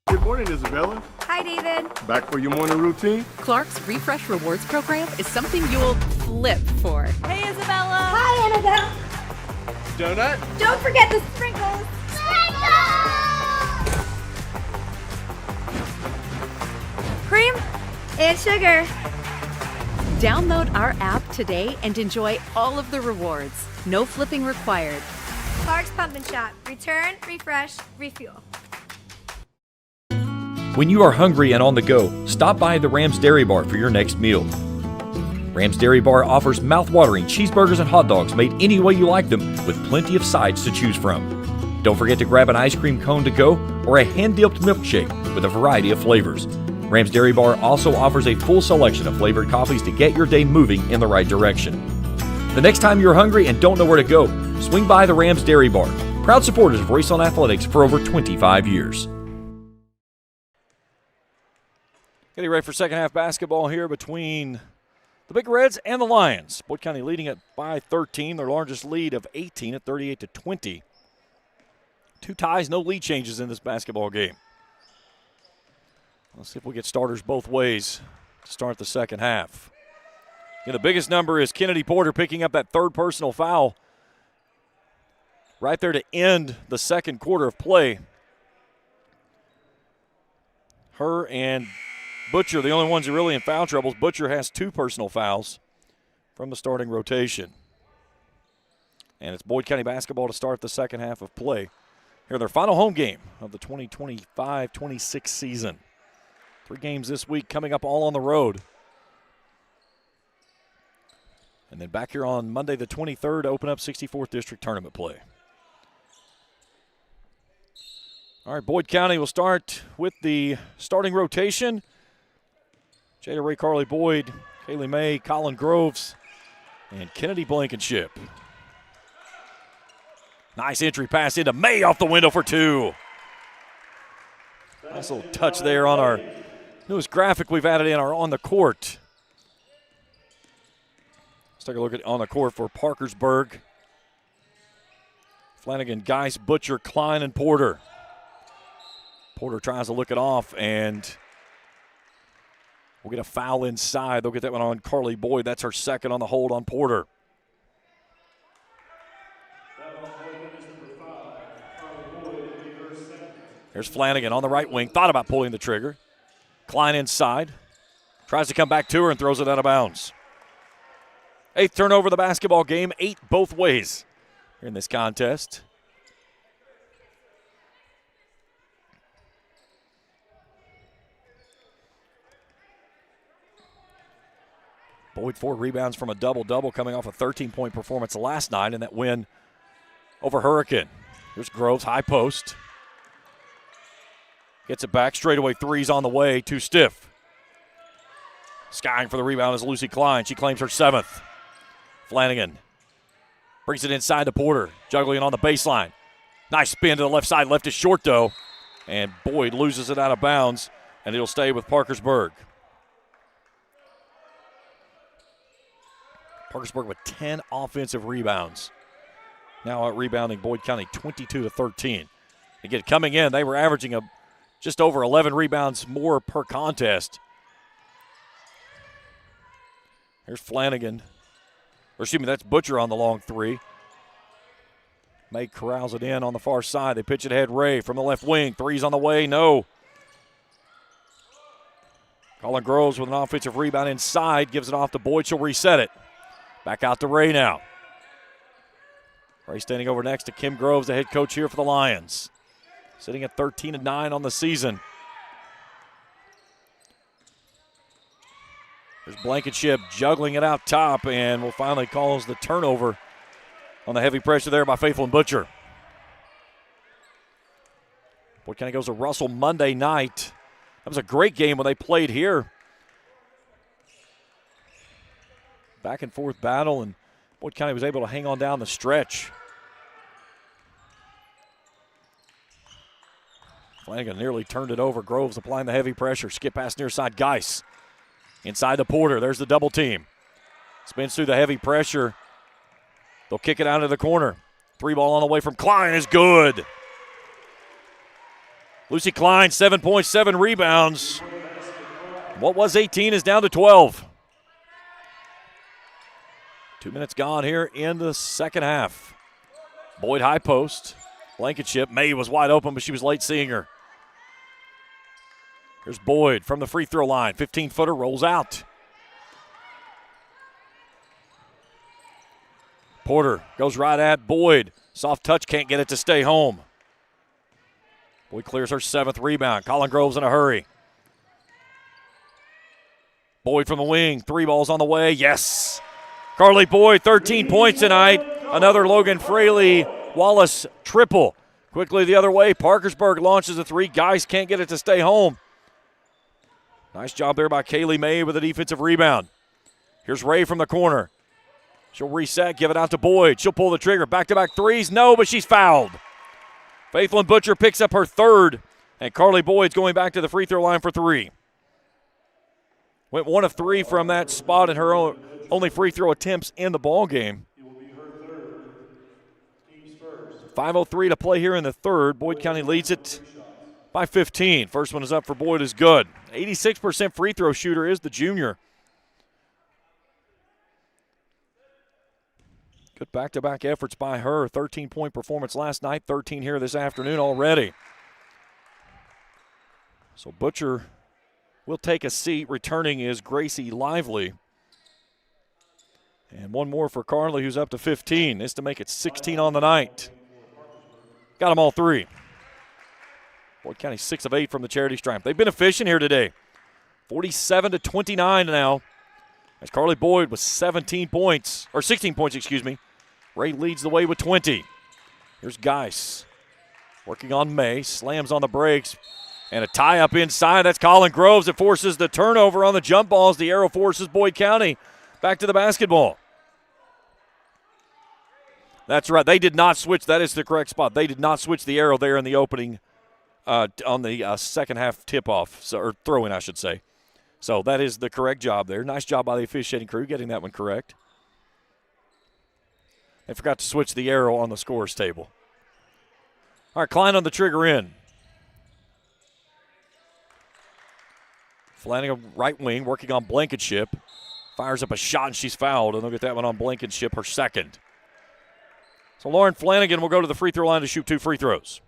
Good morning, Isabella. Hi, David. Back for your morning routine? Clark's Refresh Rewards program is something you'll flip for. Hey, Isabella. Hi, Annabelle. Donut? Don't forget the sprinkles. Cream and sugar. Download our app today and enjoy all of the rewards. No flipping required. Parks Pump and Shop. Return, refresh, refuel. When you are hungry and on the go, stop by the Rams Dairy Bar for your next meal. Rams Dairy Bar offers mouth-watering cheeseburgers and hot dogs made any way you like them, with plenty of sides to choose from. Don't forget to grab an ice cream cone to go or a hand-dipped milkshake with a variety of flavors. Rams Dairy Bar also offers a full selection of flavored coffees to get your day moving in the right direction. The next time you're hungry and don't know where to go, swing by the Rams Dairy Bar, proud supporters of Raceland Athletics for over 25 years. Getting ready for second half basketball here between the Big Reds and the Lions. Boyd County leading it by 13, their largest lead of 18 at 38-20. Two ties, no lead changes in this basketball game. Let's see if we get starters both ways to start the second half. And the biggest number is Kennedy Porter picking up that third personal foul right there to end the second quarter of play. Her and Butcher, the only ones who are really in foul troubles. Butcher has 2 personal fouls from the starting rotation. And it's Boyd County basketball to start the second half of play. Here in their final home game of the 2025-26 season. 3 games this week coming up all on the road. And then back here on Monday the 23rd to open up 64th District Tournament play. All right, Boyd County will start with the starting rotation. Jada Ray, Carly Boyd, Kaylee May, Colin Groves, and Kennedy Blankenship. Nice entry pass into May off the window for 2. Nice little touch there on our newest graphic we've added in our on the court. Let's take a look at on the court for Parkersburg. Flanagan, Geis, Butcher, Klein, and Porter. Porter tries to look it off, and we'll get a foul inside. They'll get that one on Carly Boyd. That's her second on the hold on Porter. Here's Flanagan on the right wing. Thought about pulling the trigger. Klein inside. Tries to come back to her and throws it out of bounds. 8th turnover of the basketball game. 8 both ways here in this contest. Boyd 4 rebounds from a double-double coming off a 13-point performance last night in that win over Hurricane. Here's Groves, high post. Gets it back, straightaway threes on the way, too stiff. Skying for the rebound is Lucy Klein. She claims her 7th. Flanagan brings it inside to Porter, juggling on the baseline. Nice spin to the left side, left is short though, and Boyd loses it out of bounds, and it'll stay with Parkersburg. Parkersburg with 10 offensive rebounds. Now out rebounding Boyd County 22-13. Again, coming in, they were averaging just over 11 rebounds more per contest. Here's Flanagan. Or excuse me, that's Butcher on the long 3. May corrals it in on the far side. They pitch it ahead. Ray from the left wing. 3's on the way. No. Colin Groves with an offensive rebound inside. Gives it off to Boyd. She'll reset it. Back out to Ray now. Ray standing over next to Kim Groves, the head coach here for the Lions. Sitting at 13-9 on the season. There's Blankenship juggling it out top, and will finally cause the turnover on the heavy pressure there by Faithful and Butcher. Boyd County goes to Russell Monday night. That was a great game when they played here. Back and forth battle, and Boyd County was able to hang on down the stretch. Flanagan nearly turned it over. Groves applying the heavy pressure. Skip pass near side. Geis inside the Porter. There's the double team. Spins through the heavy pressure. They'll kick it out of the corner. 3 ball on the way from Klein is good. Lucy Klein, 7 points, 7 rebounds. What was 18 is down to 12. 2 minutes gone here in the second half. Boyd high post. Blankenship. May was wide open, but she was late seeing her. Here's Boyd from the free throw line. 15-footer rolls out. Porter goes right at Boyd. Soft touch, can't get it to stay home. Boyd clears her 7th rebound. Colin Grove's in a hurry. Boyd from the wing. 3 balls on the way. Yes. Carly Boyd, 13 points tonight. Another Logan Fraley Wallace triple. Quickly the other way. Parkersburg launches a 3. Geis can't get it to stay home. Nice job there by Kaylee May with a defensive rebound. Here's Ray from the corner. She'll reset, give it out to Boyd. She'll pull the trigger. Back-to-back threes. No, but she's fouled. Faithlin Butcher picks up her 3rd, and Carly Boyd's going back to the free throw line for 3. Went 1 of 3 from that spot in her only free throw attempts in the ball game. 5:03 to play here in the 3rd. Boyd County leads it by 15. First one is up for Boyd, is good. 86% free throw shooter is the junior. Good back-to-back efforts by her. 13-point performance last night, 13 here this afternoon already. So Butcher will take a seat. Returning is Gracie Lively. And one more for Carly, who's up to 15. This to make it 16 on the night. Got them all 3. Boyd County 6 of 8 from the charity stripe. They've been efficient here today. 47-29 now. As Carly Boyd with 16 points, Ray leads the way with 20. Here's Geis working on May. Slams on the brakes. And a tie-up inside. That's Colin Groves that forces the turnover on the jump balls. The arrow forces Boyd County back to the basketball. That's right. They did not switch. That is the correct spot. They did not switch the arrow there in the opening on the second half tip-off, or throw-in, I should say. So that is the correct job there. Nice job by the officiating crew getting that one correct. They forgot to switch the arrow on the scores table. All right, Klein on the trigger in. Flanagan right wing working on Blankenship. Fires up a shot and she's fouled, and they'll get that one on Blankenship, her 2nd. So Lauren Flanagan will go to the free throw line to shoot 2 free throws.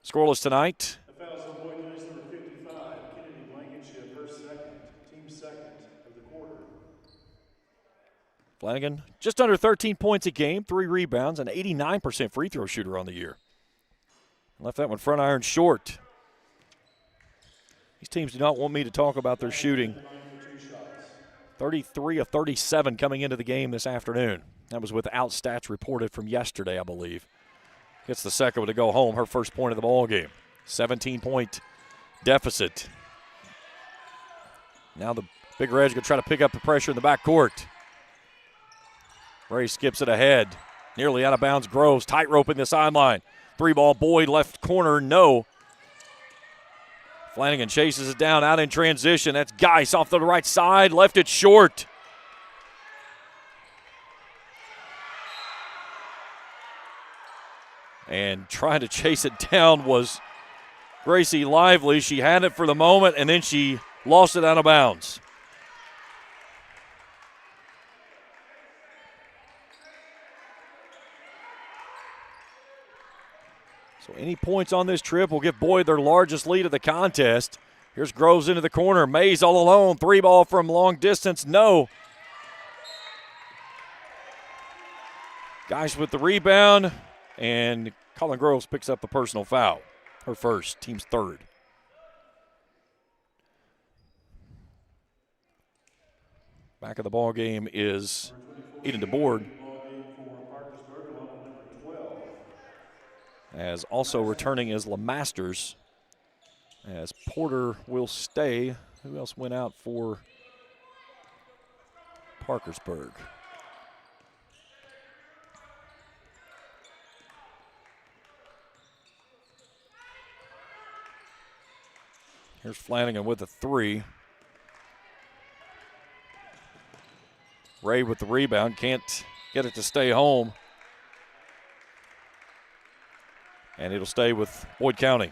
Scoreless tonight. The foul's on Boyd County's number 55, Kennedy Blankenship, her 2nd, team 2nd of the quarter. Flanagan just under 13 points a game, 3 rebounds, and 89% free throw shooter on the year. Left that one front iron short. These teams do not want me to talk about their shooting. 33 of 37 coming into the game this afternoon. That was without stats reported from yesterday, I believe. Gets the second one to go home, her first point of the ball game. 17-point deficit. Now the Big Red's going to try to pick up the pressure in the backcourt. Ray skips it ahead. Nearly out of bounds. Groves tight roping the sideline. 3-ball Boyd left corner, no. Flanagan chases it down out in transition. That's Geis off the right side. Left it short. And trying to chase it down was Gracie Lively. She had it for the moment, and then she lost it out of bounds. So any points on this trip will give Boyd their largest lead of the contest. Here's Groves into the corner. Mays all alone. 3-ball from long distance. No. Geis with the rebound. And Colin Groves picks up the personal foul. Her first, team's 3rd. Back of the ball game is Eden DeBoard. As also returning is LeMasters. As Porter will stay. Who else went out for Parkersburg? Here's Flanagan with a 3. Ray with the rebound. Can't get it to stay home. And it'll stay with Boyd County.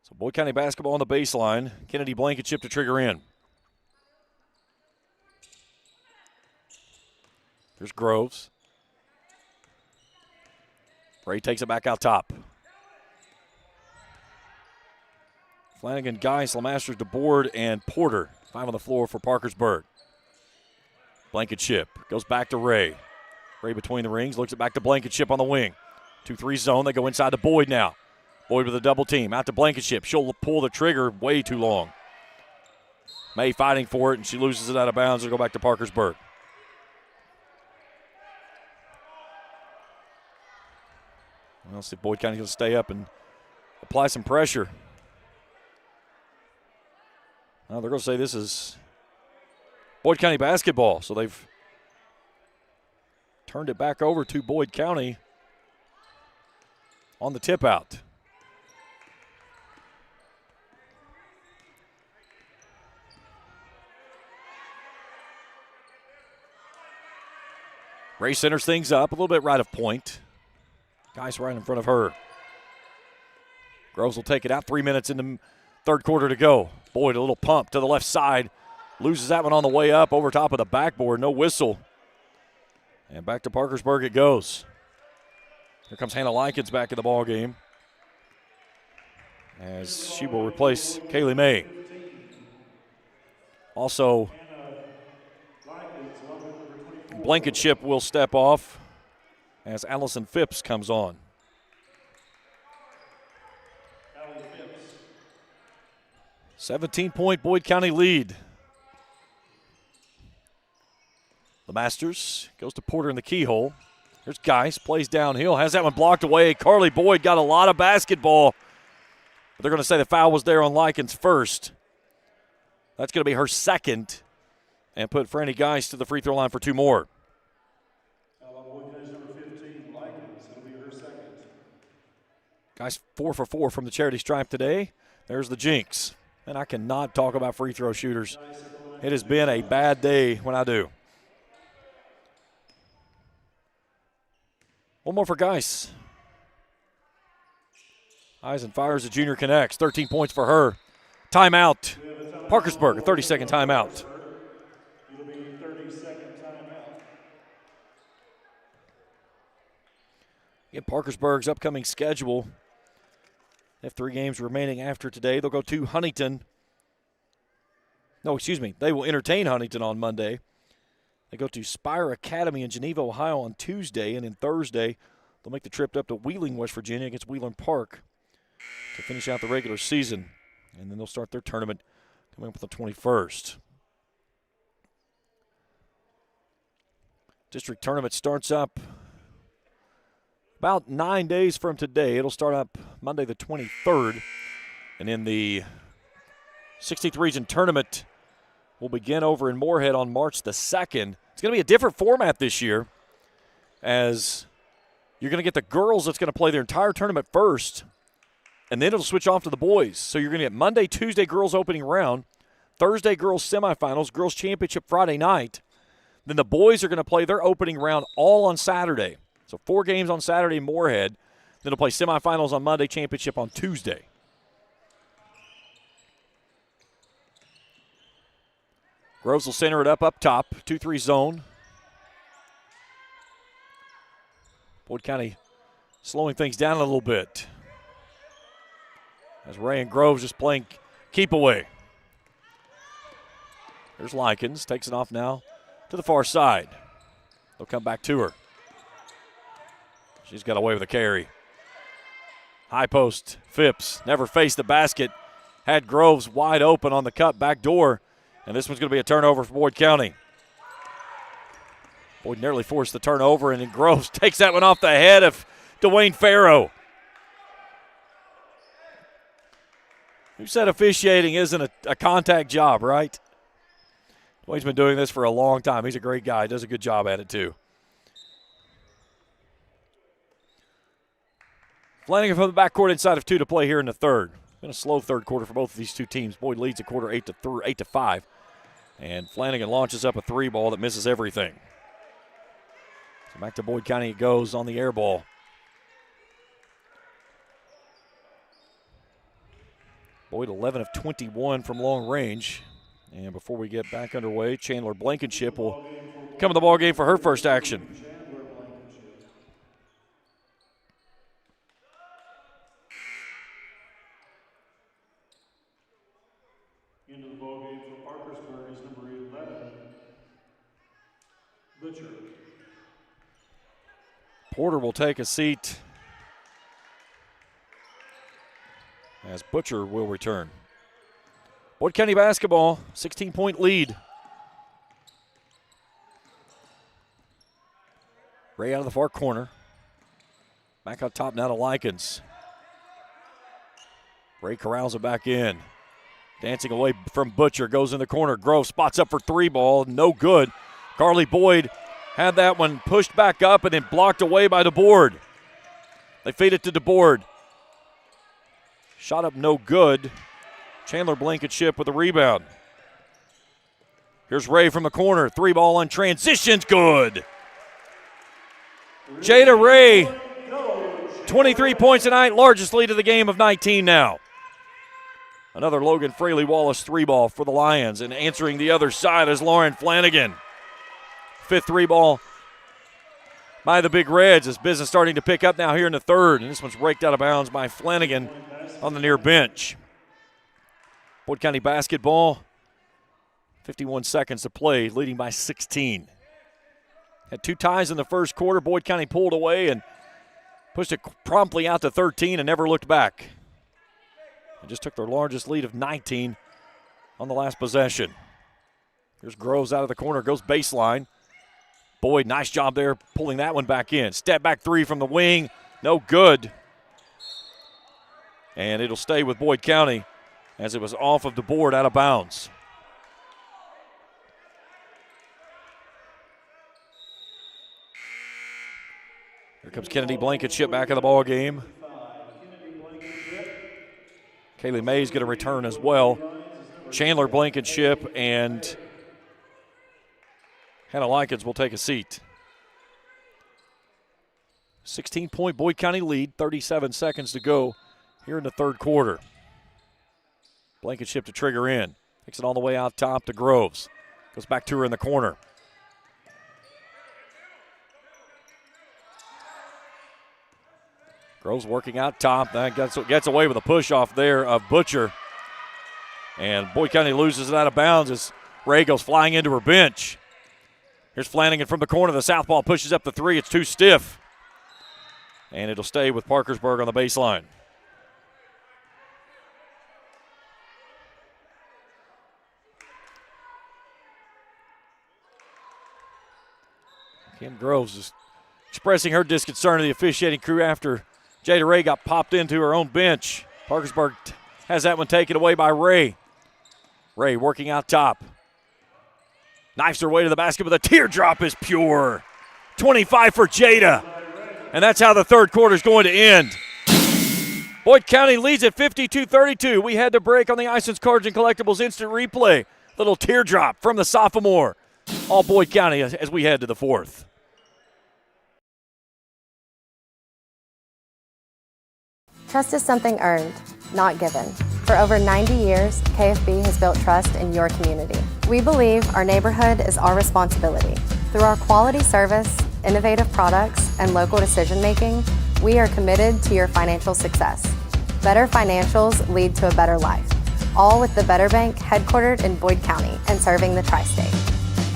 So Boyd County basketball on the baseline. Kennedy Blankenship to trigger in. There's Groves. Bray takes it back out top. Flanagan, Geis, Lemasters, DeBoard, and Porter. 5 on the floor for Parkersburg. Blankenship goes back to Ray. Ray between the rings, looks it back to Blankenship on the wing. 2-3 zone, they go inside to Boyd now. Boyd with a double team, out to Blankenship. She'll pull the trigger way too long. May fighting for it, and she loses it out of bounds. It'll go back to Parkersburg. Well, see if Boyd County going to stay up and apply some pressure. Well, they're going to say this is Boyd County basketball, so they've turned it back over to Boyd County on the tip out. Ray centers things up a little bit right of point. Guys right in front of her. Groves will take it out. 3 minutes in the third quarter to go. Boyd a little pump to the left side. Loses that one on the way up over top of the backboard. No whistle. And back to Parkersburg it goes. Here comes Hannah Likens back in the ball game, as she will replace Kaylee May. Also, Blankenship will step off as Allison Phipps comes on. 17-point Boyd County lead. The Masters goes to Porter in the keyhole. Here's Geis, plays downhill, has that one blocked away. Carly Boyd got a lot of basketball. But they're going to say the foul was there on Likens first. That's going to be her second. And put Franny Geis to the free throw line for 2 more. Geis 4 for 4 from the charity stripe today. There's the jinx. And I cannot talk about free throw shooters. It has been a bad day when I do. One more for Geis. Eisen fires, the junior connects. 13 points for her. Timeout. Parkersburg, a 30-second timeout. It'll be a 30-second timeout. Again, Parkersburg's upcoming schedule. They have 3 games remaining after today. They'll go to Huntington. No, excuse me. They will entertain Huntington on Monday. They go to Spire Academy in Geneva, Ohio on Tuesday. And then Thursday, they'll make the trip up to Wheeling, West Virginia against Wheeling Park to finish out the regular season. And then they'll start their tournament coming up on the 21st. District tournament starts up about 9 days from today. It'll start up Monday the 23rd. And then the 16th region tournament will begin over in Moorhead on March the 2nd. It's going to be a different format this year, as you're going to get the girls that's going to play their entire tournament first, and then it'll switch off to the boys. So you're going to get Monday, Tuesday girls opening round, Thursday girls semifinals, girls championship Friday night. Then the boys are going to play their opening round all on Saturday. So 4 games on Saturday in Moorhead. Then they'll play semifinals on Monday, championship on Tuesday. Groves will center it up top, 2-3 zone. Boyd County slowing things down a little bit, as Ray and Groves just playing keep away. There's Likens, takes it off now to the far side. They'll come back to her. She's got away with a carry. High post, Phipps never faced the basket. Had Groves wide open on the cut back door. And this one's going to be a turnover for Boyd County. Boyd nearly forced the turnover, and then Groves takes that one off the head of Dwayne Farrow. Who said officiating isn't a contact job, right? Dwayne's been doing this for a long time. He's a great guy. He does a good job at it, too. Flanagan from the backcourt inside of 2 to play here in the third. Been a slow third quarter for both of these two teams. Boyd leads the quarter 8-5. And Flanagan launches up a 3 ball that misses everything. So back to Boyd County it goes on the air ball. Boyd 11 of 21 from long range. And before we get back underway, Chandler Blankenship will come in the ball game for her first action. Chandler Blankenship. Into the ball game for Parkersburg is number 11, Butcher. Porter will take a seat as Butcher will return. Boyd County basketball, 16-point lead. Ray out of the far corner. Back up top now to Likens. Ray corrals it back in. Dancing away from Butcher, goes in the corner. Grove spots up for three ball, no good. Carly Boyd had that one pushed back up and then blocked away by DeBoard. They feed it to DeBoard. Shot up no good. Chandler Blankenship with a rebound. Here's Ray from the corner. Three ball on transitions, good. Jada Ray, 23 points tonight, largest lead of the game of 19 now. Another Logan Fraley Wallace three ball for the Lions, and answering the other side is Lauren Flanagan. Fifth three ball by the Big Reds as business starting to pick up now here in the third, and this one's raked out of bounds by Flanagan on the near bench. Boyd County basketball, 51 seconds to play, leading by 16. Had two ties in the first quarter. Boyd County pulled away and pushed it promptly out to 13 and never looked back. And just took their largest lead of 19 on the last possession. Here's Groves out of the corner, goes baseline. Boyd, nice job there pulling that one back in. Step back three from the wing, no good. And it'll stay with Boyd County as it was off of the board, out of bounds. Here comes Kennedy Blankenship back in the ball game. Kaylee May's going to return as well. Chandler Blankenship and Hannah Likens will take a seat. 16-point Boyd County lead, 37 seconds to go here in the third quarter. Blankenship to trigger in. Takes it all the way out top to Groves. Goes back to her in the corner. Groves working out top. That gets away with a push off there of Butcher. And Boyd County loses it out of bounds as Ray goes flying into her bench. Here's Flanagan from the corner. The southpaw pushes up the three. It's too stiff. And it'll stay with Parkersburg on the baseline. Kim Groves is expressing her disconcern to the officiating crew after Jada Ray got popped into her own bench. Parkersburg has that one taken away by Ray. Ray working out top. Knifes her way to the basket, but the teardrop is pure. 25 for Jada. And that's how the third quarter is going to end. Boyd County leads at 52-32. We had to break on the Isons Cards and Collectibles instant replay. Little teardrop from the sophomore. All Boyd County as we head to the fourth. Trust is something earned, not given. For over 90 years, KFB has built trust in your community. We believe our neighborhood is our responsibility. Through our quality service, innovative products, and local decision-making, we are committed to your financial success. Better financials lead to a better life. All with the Better Bank headquartered in Boyd County and serving the tri-state.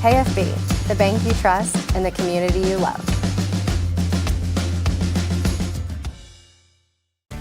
KFB, the bank you trust and the community you love.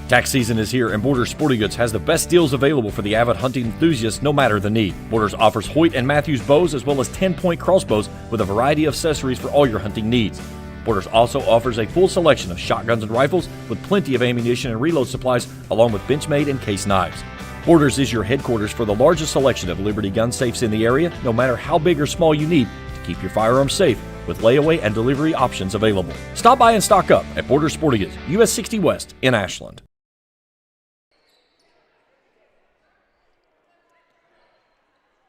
Tax season is here, and Borders Sporting Goods has the best deals available for the avid hunting enthusiast, no matter the need. Borders offers Hoyt and Matthews bows as well as 10-point crossbows with a variety of accessories for all your hunting needs. Borders also offers a full selection of shotguns and rifles with plenty of ammunition and reload supplies, along with Benchmade and case knives. Borders is your headquarters for the largest selection of Liberty gun safes in the area, no matter how big or small you need to keep your firearms safe, with layaway and delivery options available. Stop by and stock up at Borders Sporting Goods, US 60 West in Ashland.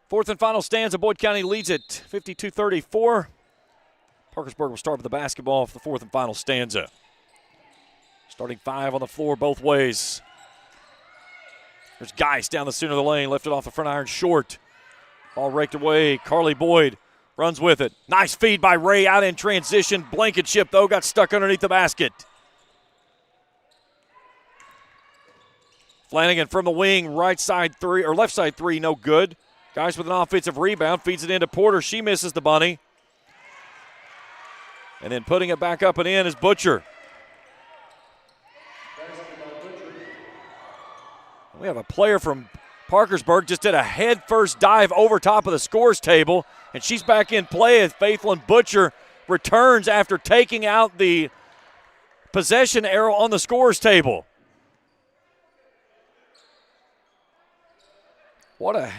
Fourth and final stanza. Boyd County leads at 52-34. Parkersburg will start with the basketball for the fourth and final stanza. Starting five on the floor both ways. There's Geis down the center of the lane, lifted off the front iron short. Ball raked away. Carly Boyd runs with it. Nice feed by Ray out in transition. Blankenship, though, got stuck underneath the basket. Flanagan from the wing, right side three, or left side three, no good. Geis with an offensive rebound, feeds it into Porter. She misses the bunny. And then putting it back up and in is Butcher. We have a player from Parkersburg just did a head-first dive over top of the scores table, and she's back in play as Faithlin Butcher returns after taking out the possession arrow on the scores table. What a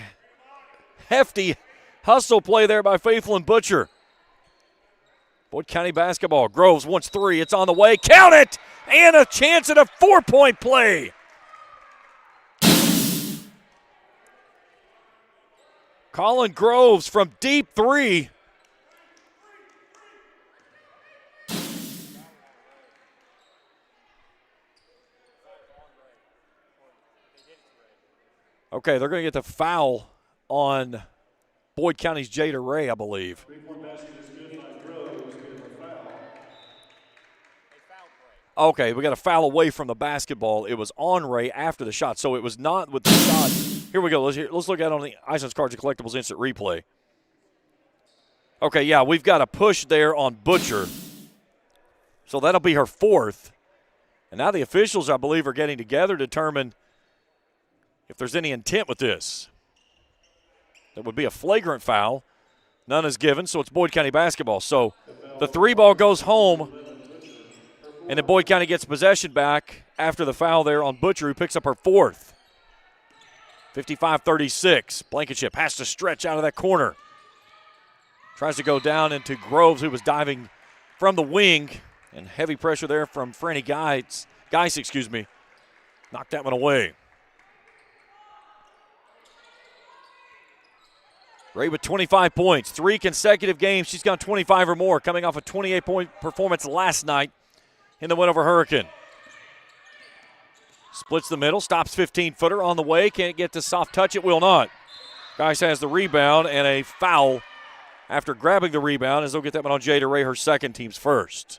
hefty hustle play there by Faithlin Butcher. Boyd County basketball. Groves wants three. It's on the way. Count it! And a chance at a 4-point play. Colin Groves from deep three. Okay, they're going to get the foul on Boyd County's Jada Ray, I believe. Okay, we got a foul away from the basketball. It was on Ray after the shot, so it was not with the shot. Here we go. Let's look at it on the Ice Cards and Collectibles instant replay. Okay, yeah, we've got a push there on Butcher. So that'll be her fourth. And now the officials, I believe, are getting together to determine if there's any intent with this. That would be a flagrant foul. None is given, so it's Boyd County basketball. So the three ball goes home, and then Boyd County gets possession back after the foul there on Butcher, who picks up her fourth. 55-36. Blankenship has to stretch out of that corner. Tries to go down into Groves, who was diving from the wing, and heavy pressure there from Franny Geis, knocked that one away. Ray with 25 points, 3 consecutive games. She's got 25 or more, coming off a 28-point performance last night in the win over Hurricane. Splits the middle, stops 15-footer on the way. Can't get to soft touch, it will not. Geis has the rebound and a foul after grabbing the rebound, as they'll get that one on Jada Ray, her second, team's first.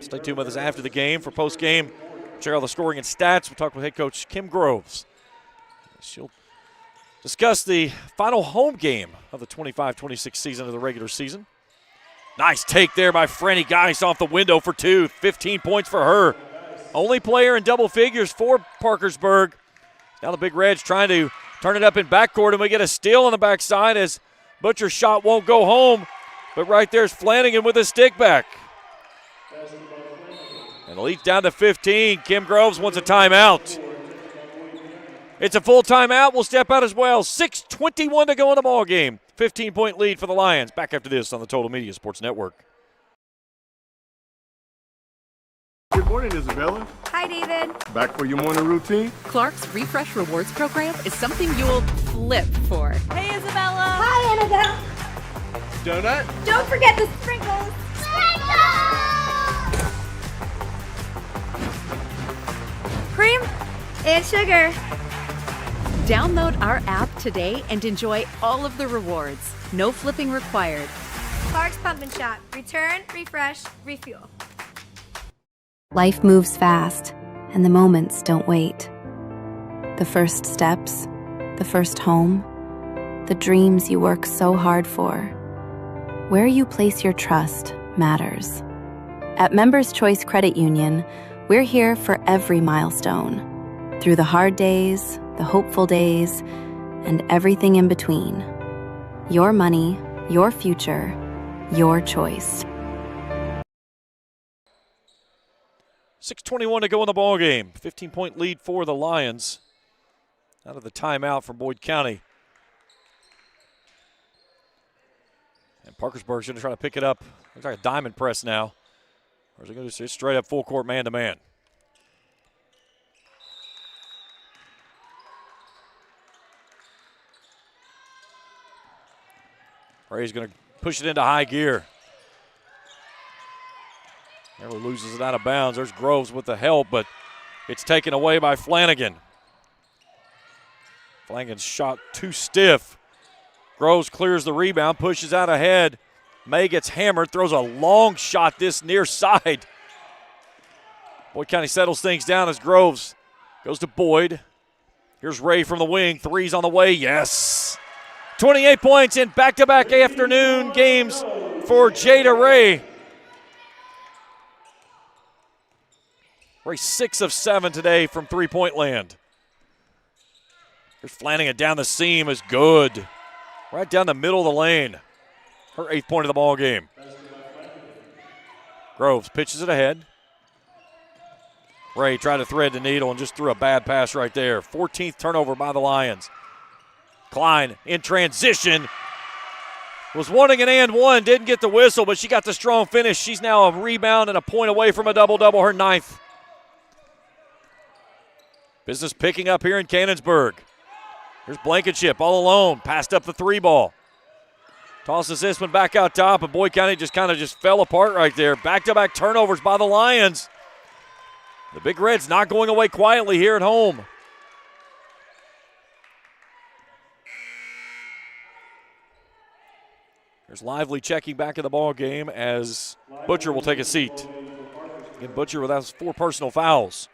Stay tuned with us after the game for post-game. Check out the scoring and stats. We'll talk with head coach Kim Groves. She'll discuss the final home game of the 25-26 season of the regular season. Nice take there by Franny Geis off the window for two. 15 points for her. Only player in double figures for Parkersburg. Now the Big Reds trying to turn it up in backcourt, and we get a steal on the backside as Butcher's shot won't go home. But right there's Flanagan with a stick back. And the lead's down to 15. Kim Groves wants a timeout. It's a full timeout. We'll step out as well. 6:21 to go in the ball game. 15-point lead for the Lions. Back after this on the Total Media Sports Network. Good morning, Isabella. Hi, David. Back for your morning routine? Clark's Refresh Rewards program is something you'll flip for. Hey, Isabella. Hi, Annabelle. Donut? Don't forget the sprinkles. Cream and sugar. Download our app today and enjoy all of the rewards. No flipping required. Clark's Pump and Shop. Return, refresh, refuel. Life moves fast, and the moments don't wait. The first steps, the first home, the dreams you work so hard for. Where you place your trust matters. At Members Choice Credit Union, we're here for every milestone. Through the hard days, the hopeful days, and everything in between. Your money, your future, your choice. 6:21 to go in the ball game. 15-point lead for the Lions. Out of the timeout from Boyd County. And Parkersburg's going to try to pick it up. Looks like a diamond press now. Or is it going to just straight up full court man-to-man? Ray's going to push it into high gear. Never loses it out of bounds. There's Groves with the help, but It's taken away by Flanagan. Flanagan's shot too stiff. Groves clears the rebound, pushes out ahead. May gets hammered, throws a long shot this near side. Boyd County settles things down as Groves goes to Boyd. Here's Ray from the wing. Three's on the way. Yes. 28 points in back-to-back afternoon games for Jada Ray. Ray 6 of 7 today from three-point land. Here's Flanagan down the seam is good. Right down the middle of the lane. Her 8th point of the ball game. Groves pitches it ahead. Ray tried to thread the needle and just threw a bad pass right there. 14th turnover by the Lions. Klein in transition. Was wanting an and one, didn't get the whistle, but she got the strong finish. She's now a rebound and a point away from a double-double, her 9th. Business picking up here in Cannonsburg. Here's Blankenship all alone, passed up the 3-ball. Tosses this one back out top, and Boyd County just kind of fell apart right there. Back-to-back turnovers by the Lions. The Big Reds not going away quietly here at home. There's Lively checking back in the ball game as Butcher will take a seat. Again, Butcher with those 4 personal fouls.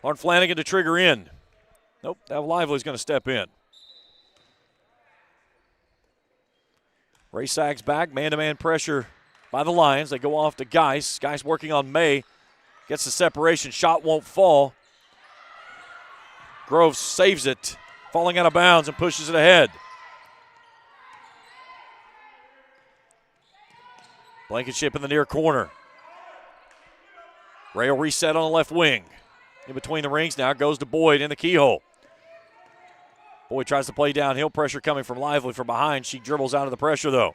Lauren Flanagan to trigger in. Nope, that Lively's going to step in. Ray sags back, man-to-man pressure by the Lions. They go off to Geis. Geis working on May. Gets the separation, shot won't fall. Groves saves it, falling out of bounds and pushes it ahead. Blankenship in the near corner. Ray will reset on the left wing. In between the rings now, goes to Boyd in the keyhole. Boyd tries to play downhill, pressure coming from Lively from behind. She dribbles out of the pressure, though.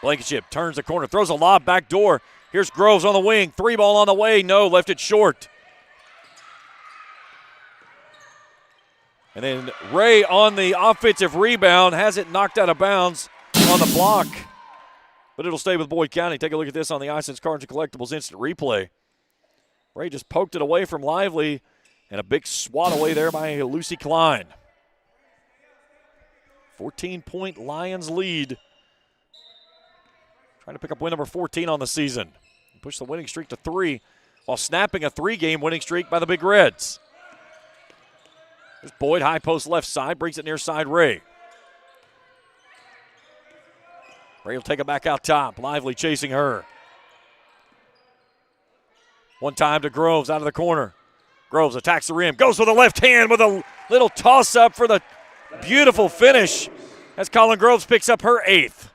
Blankenship turns the corner, throws a lob back door. Here's Groves on the wing, 3-ball on the way. No, left it short. And then Ray on the offensive rebound has it knocked out of bounds on the block. But it'll stay with Boyd County. Take a look at this on the Isons Cards and Collectibles instant replay. Ray just poked it away from Lively, and a big swat away there by Lucy Klein. 14-point Lions lead. Trying to pick up win number 14 on the season. Push the winning streak to 3 while snapping a 3-game winning streak by the Big Reds. There's Boyd, high post left side, brings it near side Ray. Ray will take it back out top. Lively chasing her. One time to Groves out of the corner. Groves attacks the rim, goes with the left hand with a little toss-up for the beautiful finish as Colin Groves picks up her 8th.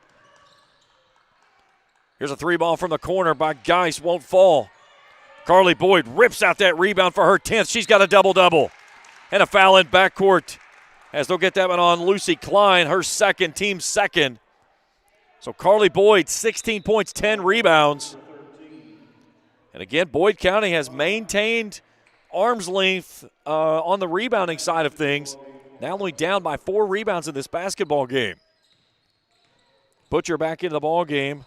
Here's a 3-ball from the corner by Geis, won't fall. Carly Boyd rips out that rebound for her 10th. She's got a double-double. And a foul in backcourt as they'll get that one on Lucy Klein, her 2nd, team 2nd. So Carly Boyd, 16 points, 10 rebounds. And again, Boyd County has maintained arm's length on the rebounding side of things. Now only down by 4 rebounds in this basketball game. Butcher back into the ball game.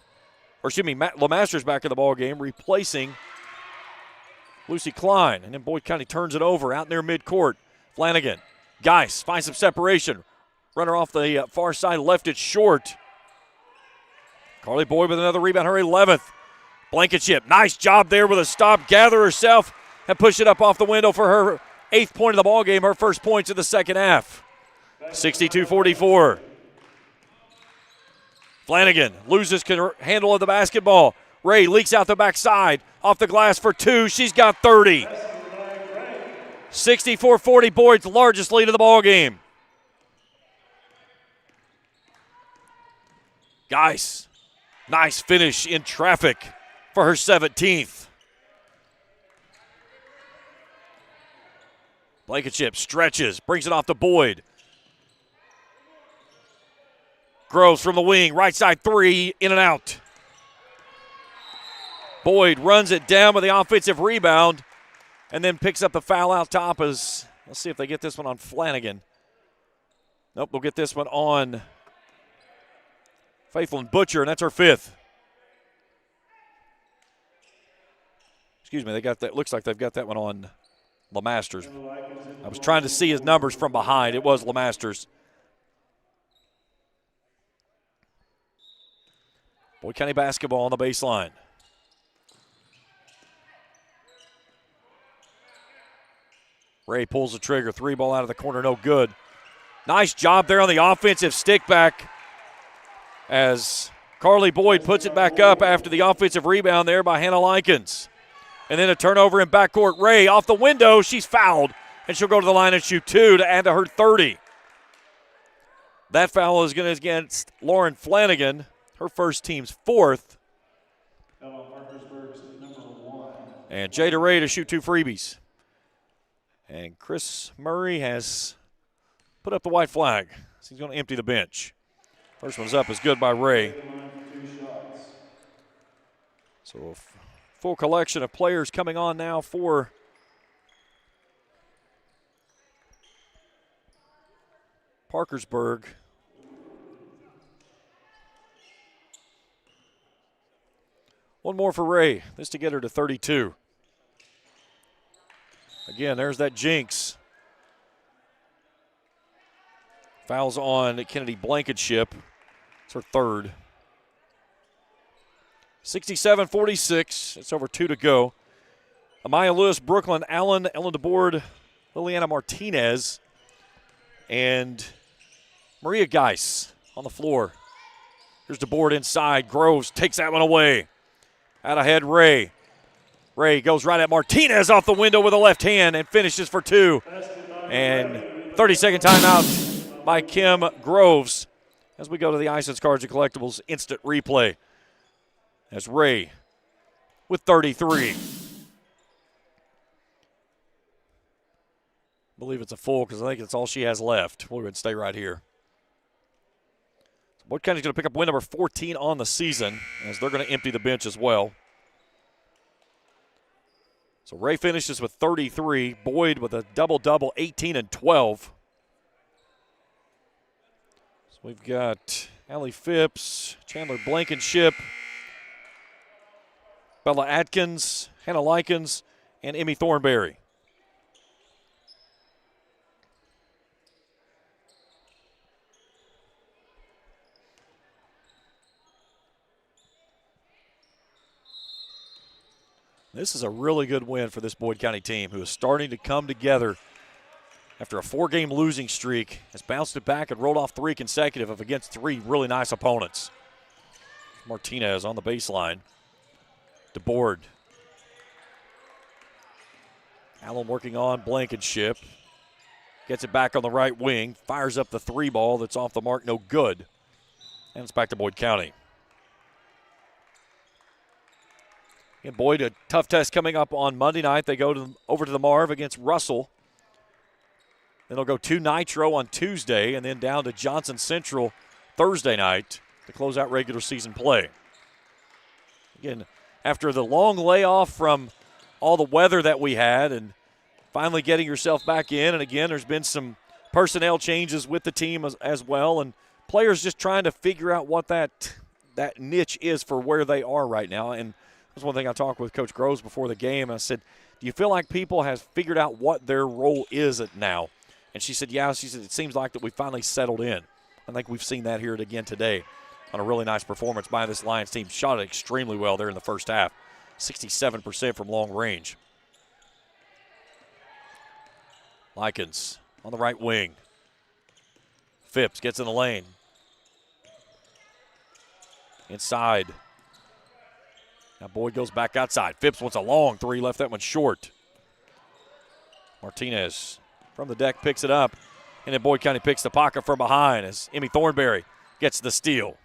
Or excuse me, LeMaster's back in the ball game, replacing Lucy Klein. And then Boyd County turns it over out near midcourt. Flanagan, Geis finds some separation. Runner off the far side, left it short. Carly Boyd with another rebound, her 11th. Blankenship, nice job there with a stop. Gather herself and push it up off the window for her 8th point of the ball game, her first points in the second half. 62-44. Flanagan loses handle of the basketball. Ray leaks out the backside, off the glass for 2. She's got 30. 64-40, Boyd's largest lead of the ball game. Geis, nice finish in traffic for her 17th. Blankenship stretches, brings it off to Boyd. Groves from the wing, right side 3, in and out. Boyd runs it down with the offensive rebound and then picks up the foul out top as, let's see if they get this one on Flanagan. Nope, they'll get this one on Faithful and Butcher, and that's her 5th. Excuse me, they got that. Looks like they've got that one on LeMasters. I was trying to see his numbers from behind. It was LeMasters. Boyd County basketball on the baseline. Ray pulls the trigger. 3 ball out of the corner, no good. Nice job there on the offensive stick back as Carly Boyd puts it back up after the offensive rebound there by Hannah Likens. And then a turnover in backcourt. Ray off the window. She's fouled, and she'll go to the line and shoot 2 to add to her 30. That foul is going to against Lauren Flanagan, her first team's 4th. Parkersburg's number 1. And Jada Ray to shoot 2 freebies. And Chris Murray has put up the white flag. So he's going to empty the bench. First one's up is good by Ray. So a full collection of players coming on now for Parkersburg. One more for Ray. This to get her to 32. Again, there's that jinx. Fouls on Kennedy Blankenship. It's her 3rd. 67-46. It's over 2 to go. Amaya Lewis, Brooklyn Allen, Ellen DeBoard, Liliana Martinez, and Maria Geis on the floor. Here's DeBoard inside. Groves takes that one away. Out ahead, Ray. Ray goes right at Martinez off the window with a left hand and finishes for 2. And 30-second timeout by Kim Groves as we go to the Isons Cards and Collectibles instant replay. As Ray with 33. I believe it's a full because I think it's all she has left. We'll go ahead and stay right here. Boyd County's going to pick up win number 14 on the season as they're going to empty the bench as well. So Ray finishes with 33. Boyd with a double-double, 18 and 12. So we've got Allie Phipps, Chandler Blankenship, Bella Atkins, Hannah Likens, and Emmy Thornberry. This is a really good win for this Boyd County team who is starting to come together after a 4-game losing streak, has bounced it back and rolled off 3 consecutive of against 3 really nice opponents. Martinez on the baseline. DeBoard. Allen working on Blankenship. Gets it back on the right wing. Fires up the 3 ball that's off the mark, no good. And it's back to Boyd County. And Boyd, a tough test coming up on Monday night. They go over to the Marv against Russell. Then they'll go to Nitro on Tuesday and then down to Johnson Central Thursday night to close out regular season play. Again, after the long layoff from all the weather that we had and finally getting yourself back in, and again, there's been some personnel changes with the team as well, and players just trying to figure out what that niche is for where they are right now. And that's one thing I talked with Coach Groves before the game. I said, do you feel like people have figured out what their role is now? And she said, yeah. She said, it seems like that we finally settled in. I think we've seen that here again today on a really nice performance by this Lions team. Shot it extremely well there in the first half. 67% from long range. Likens on the right wing. Phipps gets in the lane. Inside. Now Boyd goes back outside. Phipps wants a long 3, left that one short. Martinez from the deck picks it up, and then Boyd County picks the pocket from behind as Emmy Thornberry gets the steal.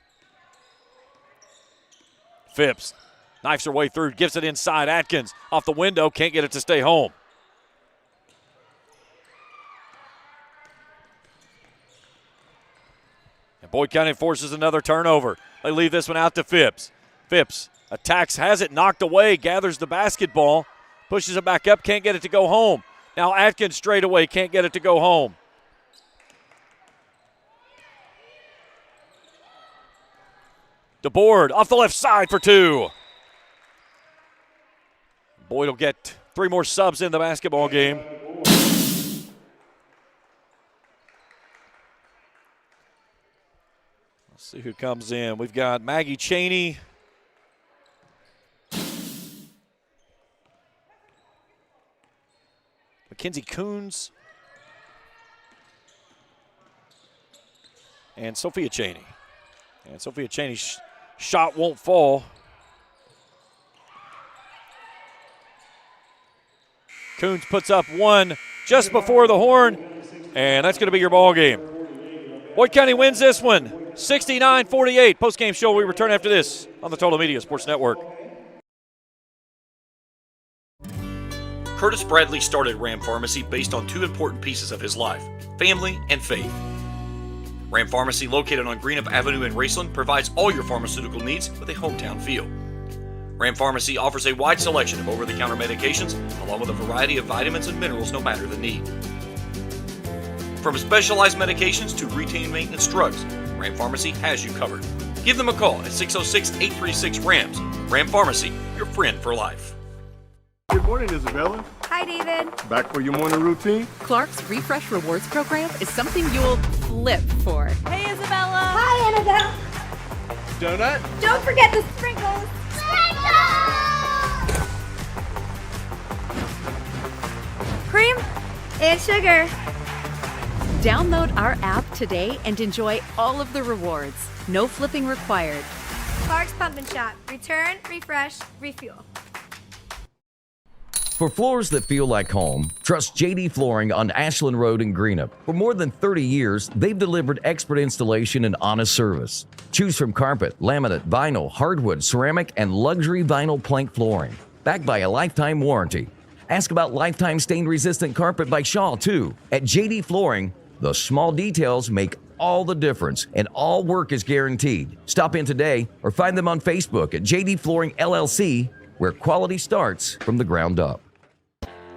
Phipps knifes her way through, gives it inside. Atkins off the window, can't get it to stay home. And Boyd County forces another turnover. They leave this one out to Phipps. Phipps attacks, has it knocked away, gathers the basketball, pushes it back up, can't get it to go home. Now Atkins straight away, can't get it to go home. DeBoard off the left side for 2. Boyd will get 3 more subs in the basketball game. Let's see who comes in. We've got Maggie Cheney. Mackenzie Coons. And Sophia Cheney. And Sophia Cheney's shot won't fall. Coons puts up one just before the horn, and that's going to be your ball game. Boyd County wins this one, 69-48. Post-game show, we return after this on the Total Media Sports Network. Curtis Bradley started Ram Pharmacy based on 2 important pieces of his life, family and faith. Ram Pharmacy, located on Greenup Avenue in Raceland, provides all your pharmaceutical needs with a hometown feel. Ram Pharmacy offers a wide selection of over-the-counter medications, along with a variety of vitamins and minerals no matter the need. From specialized medications to routine maintenance drugs, Ram Pharmacy has you covered. Give them a call at 606-836-RAMS. Ram Pharmacy, your friend for life. Good morning, Isabella. Hi, David. Back for your morning routine? Clark's Refresh Rewards program is something you'll flip for. Hey, Isabella. Hi, Annabelle. Donut? Don't forget the sprinkles. Cream and sugar. Download our app today and enjoy all of the rewards. No flipping required. Clark's Pump and Shop. Return, refresh, refuel. For floors that feel like home, trust JD Flooring on Ashland Road in Greenup. For more than 30 years, they've delivered expert installation and honest service. Choose from carpet, laminate, vinyl, hardwood, ceramic, and luxury vinyl plank flooring. Backed by a lifetime warranty. Ask about lifetime stain-resistant carpet by Shaw, too. At JD Flooring, the small details make all the difference, and all work is guaranteed. Stop in today or find them on Facebook at JD Flooring LLC, where quality starts from the ground up.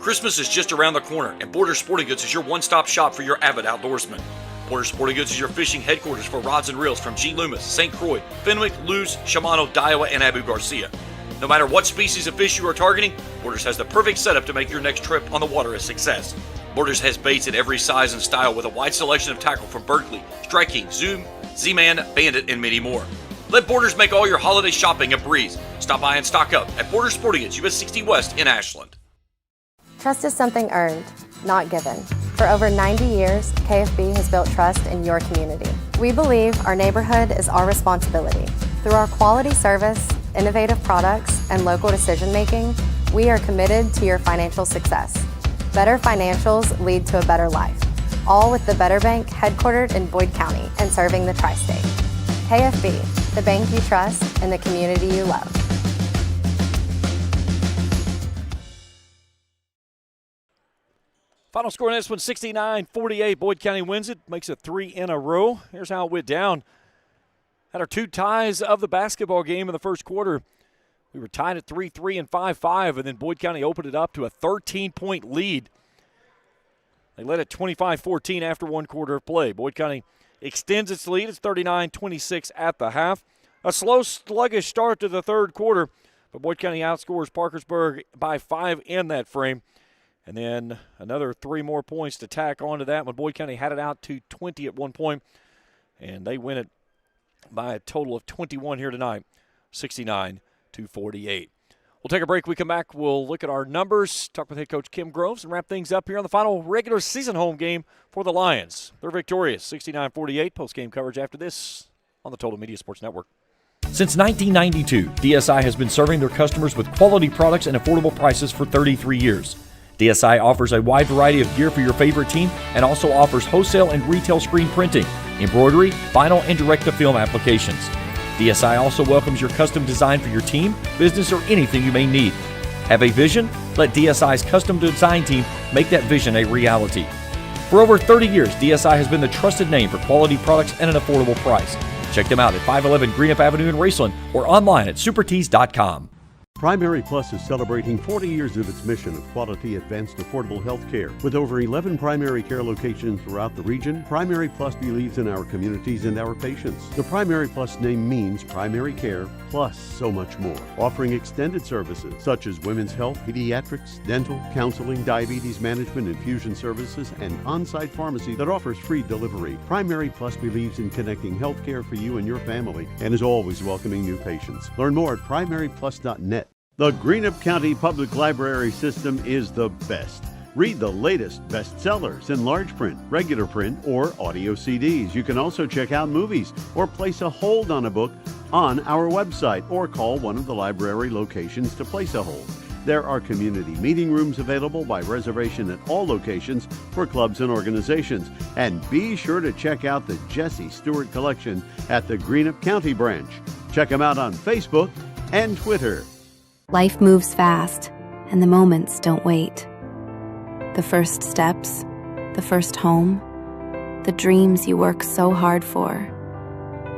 Christmas is just around the corner, and Borders Sporting Goods is your one-stop shop for your avid outdoorsmen. Borders Sporting Goods is your fishing headquarters for rods and reels from G. Loomis, St. Croix, Fenwick, Lewes, Shimano, Daiwa, and Abu Garcia. No matter what species of fish you are targeting, Borders has the perfect setup to make your next trip on the water a success. Borders has baits in every size and style with a wide selection of tackle from Berkeley, Strike King, Zoom, Z-Man, Bandit, and many more. Let Borders make all your holiday shopping a breeze. Stop by and stock up at Borders Sporting Goods, US 60 West in Ashland. Trust is something earned, not given. For over 90 years, KFB has built trust in your community. We believe our neighborhood is our responsibility. Through our quality service, innovative products, and local decision-making, we are committed to your financial success. Better financials lead to a better life. All with the Better Bank headquartered in Boyd County and serving the tri-state. KFB, the bank you trust and the community you love. Final score in this one, 69-48. Boyd County wins it, makes it 3 in a row. Here's how it went down. Had our 2 ties of the basketball game in the first quarter. We were tied at 3-3 and 5-5, and then Boyd County opened it up to a 13-point lead. They led at 25-14 after 1 quarter of play. Boyd County extends its lead. It's 39-26 at the half. A slow, sluggish start to the third quarter, but Boyd County outscores Parkersburg by 5 in that frame. And then another 3 more points to tack onto that when Boyd County had it out to 20 at one point, and they win it by a total of 21 here tonight, 69-48. We'll take a break. We come back, we'll look at our numbers, talk with head coach Kim Groves, and wrap things up here on the final regular season home game for the Lions. They're victorious, 69-48. Post-game coverage after this on the Total Media Sports Network. Since 1992, DSI has been serving their customers with quality products and affordable prices for 33 years. DSI offers a wide variety of gear for your favorite team and also offers wholesale and retail screen printing, embroidery, vinyl, and direct-to-film applications. DSI also welcomes your custom design for your team, business, or anything you may need. Have a vision? Let DSI's custom design team make that vision a reality. For over 30 years, DSI has been the trusted name for quality products and an affordable price. Check them out at 511 Greenup Avenue in Raceland or online at supertees.com. Primary Plus is celebrating 40 years of its mission of quality, advanced, affordable health care. With over 11 primary care locations throughout the region, Primary Plus believes in our communities and our patients. The Primary Plus name means primary care plus so much more, offering extended services such as women's health, pediatrics, dental, counseling, diabetes management, infusion services, and on-site pharmacy that offers free delivery. Primary Plus believes in connecting health care for you and your family and is always welcoming new patients. Learn more at primaryplus.net. The Greenup County Public Library System is the best. Read the latest bestsellers in large print, regular print, or audio CDs. You can also check out movies or place a hold on a book on our website or call one of the library locations to place a hold. There are community meeting rooms available by reservation at all locations for clubs and organizations. And be sure to check out the Jesse Stewart collection at the Greenup County branch. Check them out on Facebook and Twitter. Life moves fast, and the moments don't wait. The first steps, the first home, the dreams you work so hard for.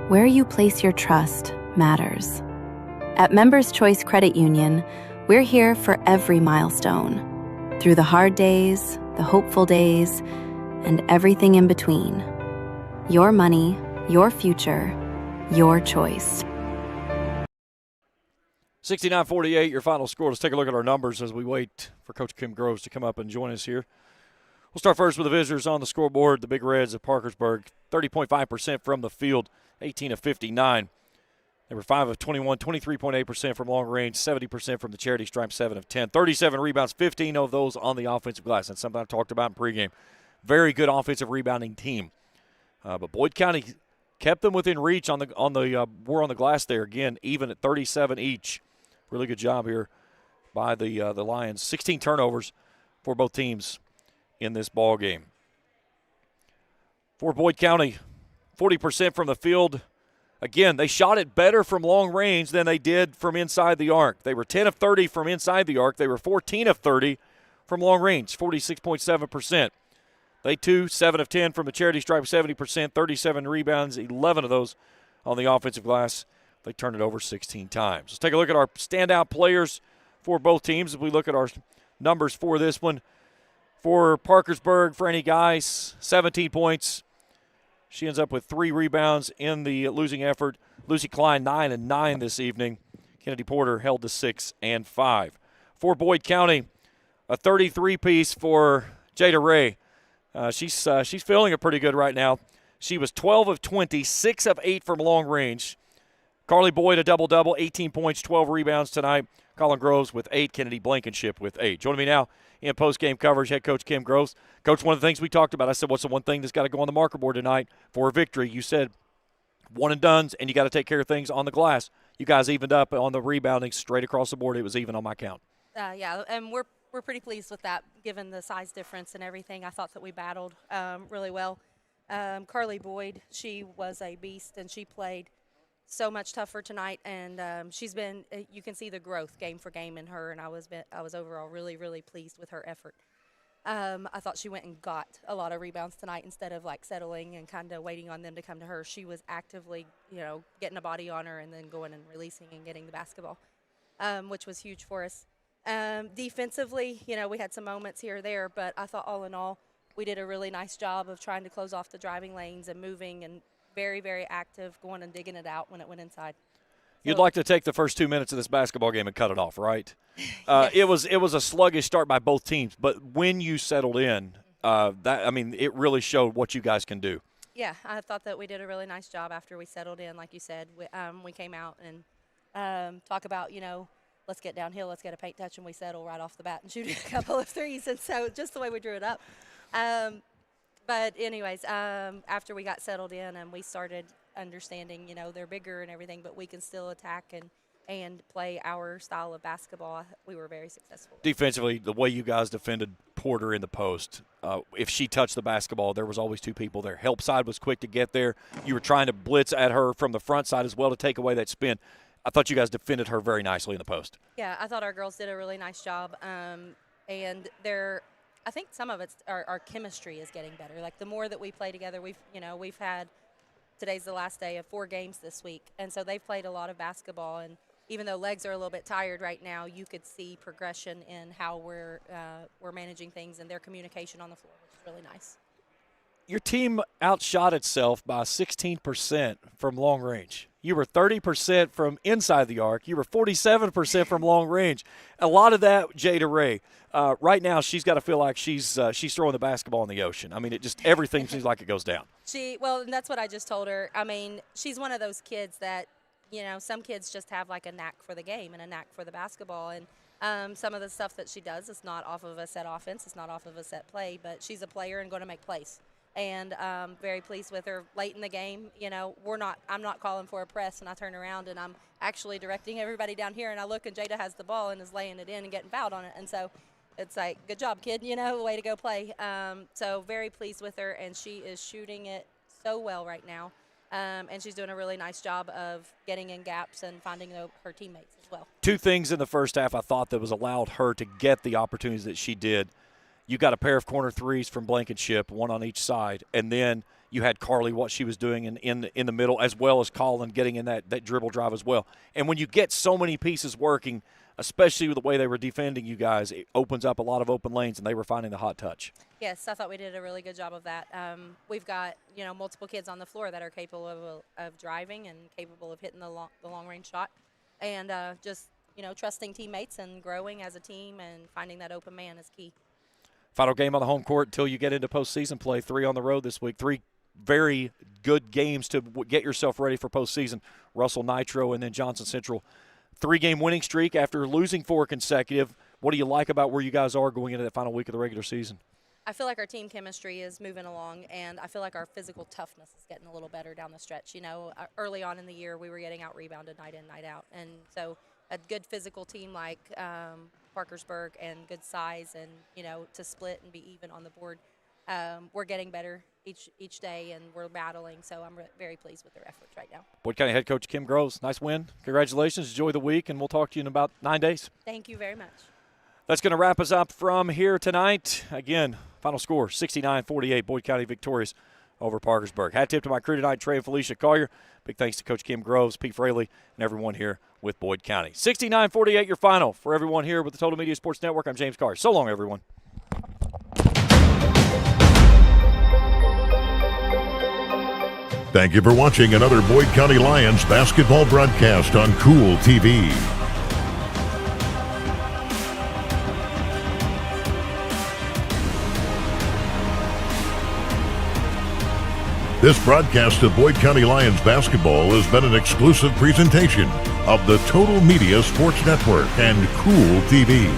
Where you place your trust matters. At Members Choice Credit Union, we're here for every milestone, through the hard days, the hopeful days, and everything in between. Your money, your future, your choice. 69-48, your final score. Let's take a look at our numbers as we wait for Coach Kim Groves to come up and join us here. We'll start first with the visitors on the scoreboard. The Big Reds of Parkersburg, 30.5% from the field, 18 of 59. They were 5 of 21, 23.8% from long range, 70% from the charity stripe, 7 of 10. 37 rebounds, 15 of those on the offensive glass. That's something I talked about in pregame. Very good offensive rebounding team. But Boyd County kept them within reach on the war on the glass there. Again, even at 37 each. Really good job here by the Lions. 16 turnovers for both teams in this ball game. For Boyd County, 40% from the field. Again, they shot it better from long range than they did from inside the arc. They were 10 of 30 from inside the arc. They were 14 of 30 from long range, 46.7%. They, too, 7 of 10 from the charity stripe, 70%, 37 rebounds, 11 of those on the offensive glass. They turned it over 16 times. Let's take a look at our standout players for both teams. If we look at our numbers for this one, for Parkersburg, Franny Geis, 17 points. She ends up with 3 rebounds in the losing effort. Lucy Klein, 9 and 9 this evening. Kennedy Porter held to 6 and 5. For Boyd County, a 33-piece for Jada Ray. She's feeling it pretty good right now. She was 12 of 20, 6 of 8 from long range. Carly Boyd, a double-double, 18 points, 12 rebounds tonight. Colin Groves with 8, Kennedy Blankenship with 8. Joining me now in post-game coverage, head coach Kim Groves. Coach, one of the things we talked about, I said, what's the one thing that's got to go on the marker board tonight for a victory? You said one and dones, and you got to take care of things on the glass. You guys evened up on the rebounding straight across the board. It was even on my count. Yeah, and we're pretty pleased with that, given the size difference and everything. I thought that we battled really well. Carly Boyd, she was a beast, and she played so much tougher tonight, and she's been. You can see the growth game for game in her, and I was overall really, really pleased with her effort. I thought she went and got a lot of rebounds tonight instead of like settling and kind of waiting on them to come to her. She was actively, getting a body on her and then going and releasing and getting the basketball, which was huge for us. Defensively, we had some moments here or there, but I thought all in all, we did a really nice job of trying to close off the driving lanes and moving and very, very active, going and digging it out when it went inside. You'd like to take the first 2 minutes of this basketball game and cut it off, right? Yes. It was a sluggish start by both teams, but when you settled in, it really showed what you guys can do. Yeah, I thought that we did a really nice job after we settled in. Like you said, we came out and talk about, let's get downhill, let's get a paint touch, and we settle right off the bat and shoot a couple of threes. And so just the way we drew it up. But anyways, after we got settled in and we started understanding, they're bigger and everything, but we can still attack and play our style of basketball, we were very successful. Defensively, the way you guys defended Porter in the post, if she touched the basketball, there was always 2 people there. Help side was quick to get there. You were trying to blitz at her from the front side as well to take away that spin. I thought you guys defended her very nicely in the post. Yeah, I thought our girls did a really nice job, and I think some of it's our chemistry is getting better. Like the more that we play together, we've had, today's the last day of 4 games this week, and so they've played a lot of basketball, and even though legs are a little bit tired right now, you could see progression in how we're managing things and their communication on the floor, which is really nice. Your team outshot itself by 16% from long range. You were 30% from inside the arc. You were 47% from long range. A lot of that, Jada Ray. Right now, she's got to feel like she's throwing the basketball in the ocean. I mean, everything seems like it goes down. And that's what I just told her. I mean, she's one of those kids that, some kids just have like a knack for the game and a knack for the basketball. And some of the stuff that she does is not off of a set offense. It's not off of a set play, but she's a player and going to make plays. And very pleased with her. Late in the game, I'm not calling for a press, and I turn around and I'm actually directing everybody down here, and I look and Jada has the ball and is laying it in and getting fouled on it. And so it's like, good job, kid, way to go play. So very pleased with her, and she is shooting it so well right now. And she's doing a really nice job of getting in gaps and finding her teammates as well. Two things in the first half I thought that was allowed her to get the opportunities that she did. You got a pair of corner threes from Blankenship, one on each side, and then you had Carly, what she was doing in the middle, as well as Colin getting in that dribble drive as well. And when you get so many pieces working, especially with the way they were defending you guys, it opens up a lot of open lanes, and they were finding the hot touch. Yes, I thought we did a really good job of that. We've got multiple kids on the floor that are capable of driving and capable of hitting the long range shot, and just trusting teammates and growing as a team and finding that open man is key. Final game on the home court until you get into postseason play. 3 on the road this week. 3 very good games to get yourself ready for postseason. Russell Nitro and then Johnson Central. 3-game winning streak after losing 4 consecutive. What do you like about where you guys are going into that final week of the regular season? I feel like our team chemistry is moving along, and I feel like our physical toughness is getting a little better down the stretch. Early on in the year, we were getting out-rebounded night in, night out. And so a good physical team like Parkersburg and good size and, to split and be even on the board, we're getting better each day, and we're battling. So I'm very pleased with their efforts right now. Boyd County head coach Kim Groves, nice win. Congratulations. Enjoy the week, and we'll talk to you in about 9 days. Thank you very much. That's going to wrap us up from here tonight. Again, final score, 69-48, Boyd County victorious over Parkersburg. Hat tip to my crew tonight, Trey and Felicia Collier. Big thanks to Coach Kim Groves, Pete Fraley, and everyone here with Boyd County. 69-48 your final. For everyone here with the Total Media Sports Network, I'm James Carr. So long, everyone. Thank you for watching another Boyd County Lions basketball broadcast on Cool TV. This broadcast of Boyd County Lions basketball has been an exclusive presentation of the Total Media Sports Network and Cool TV.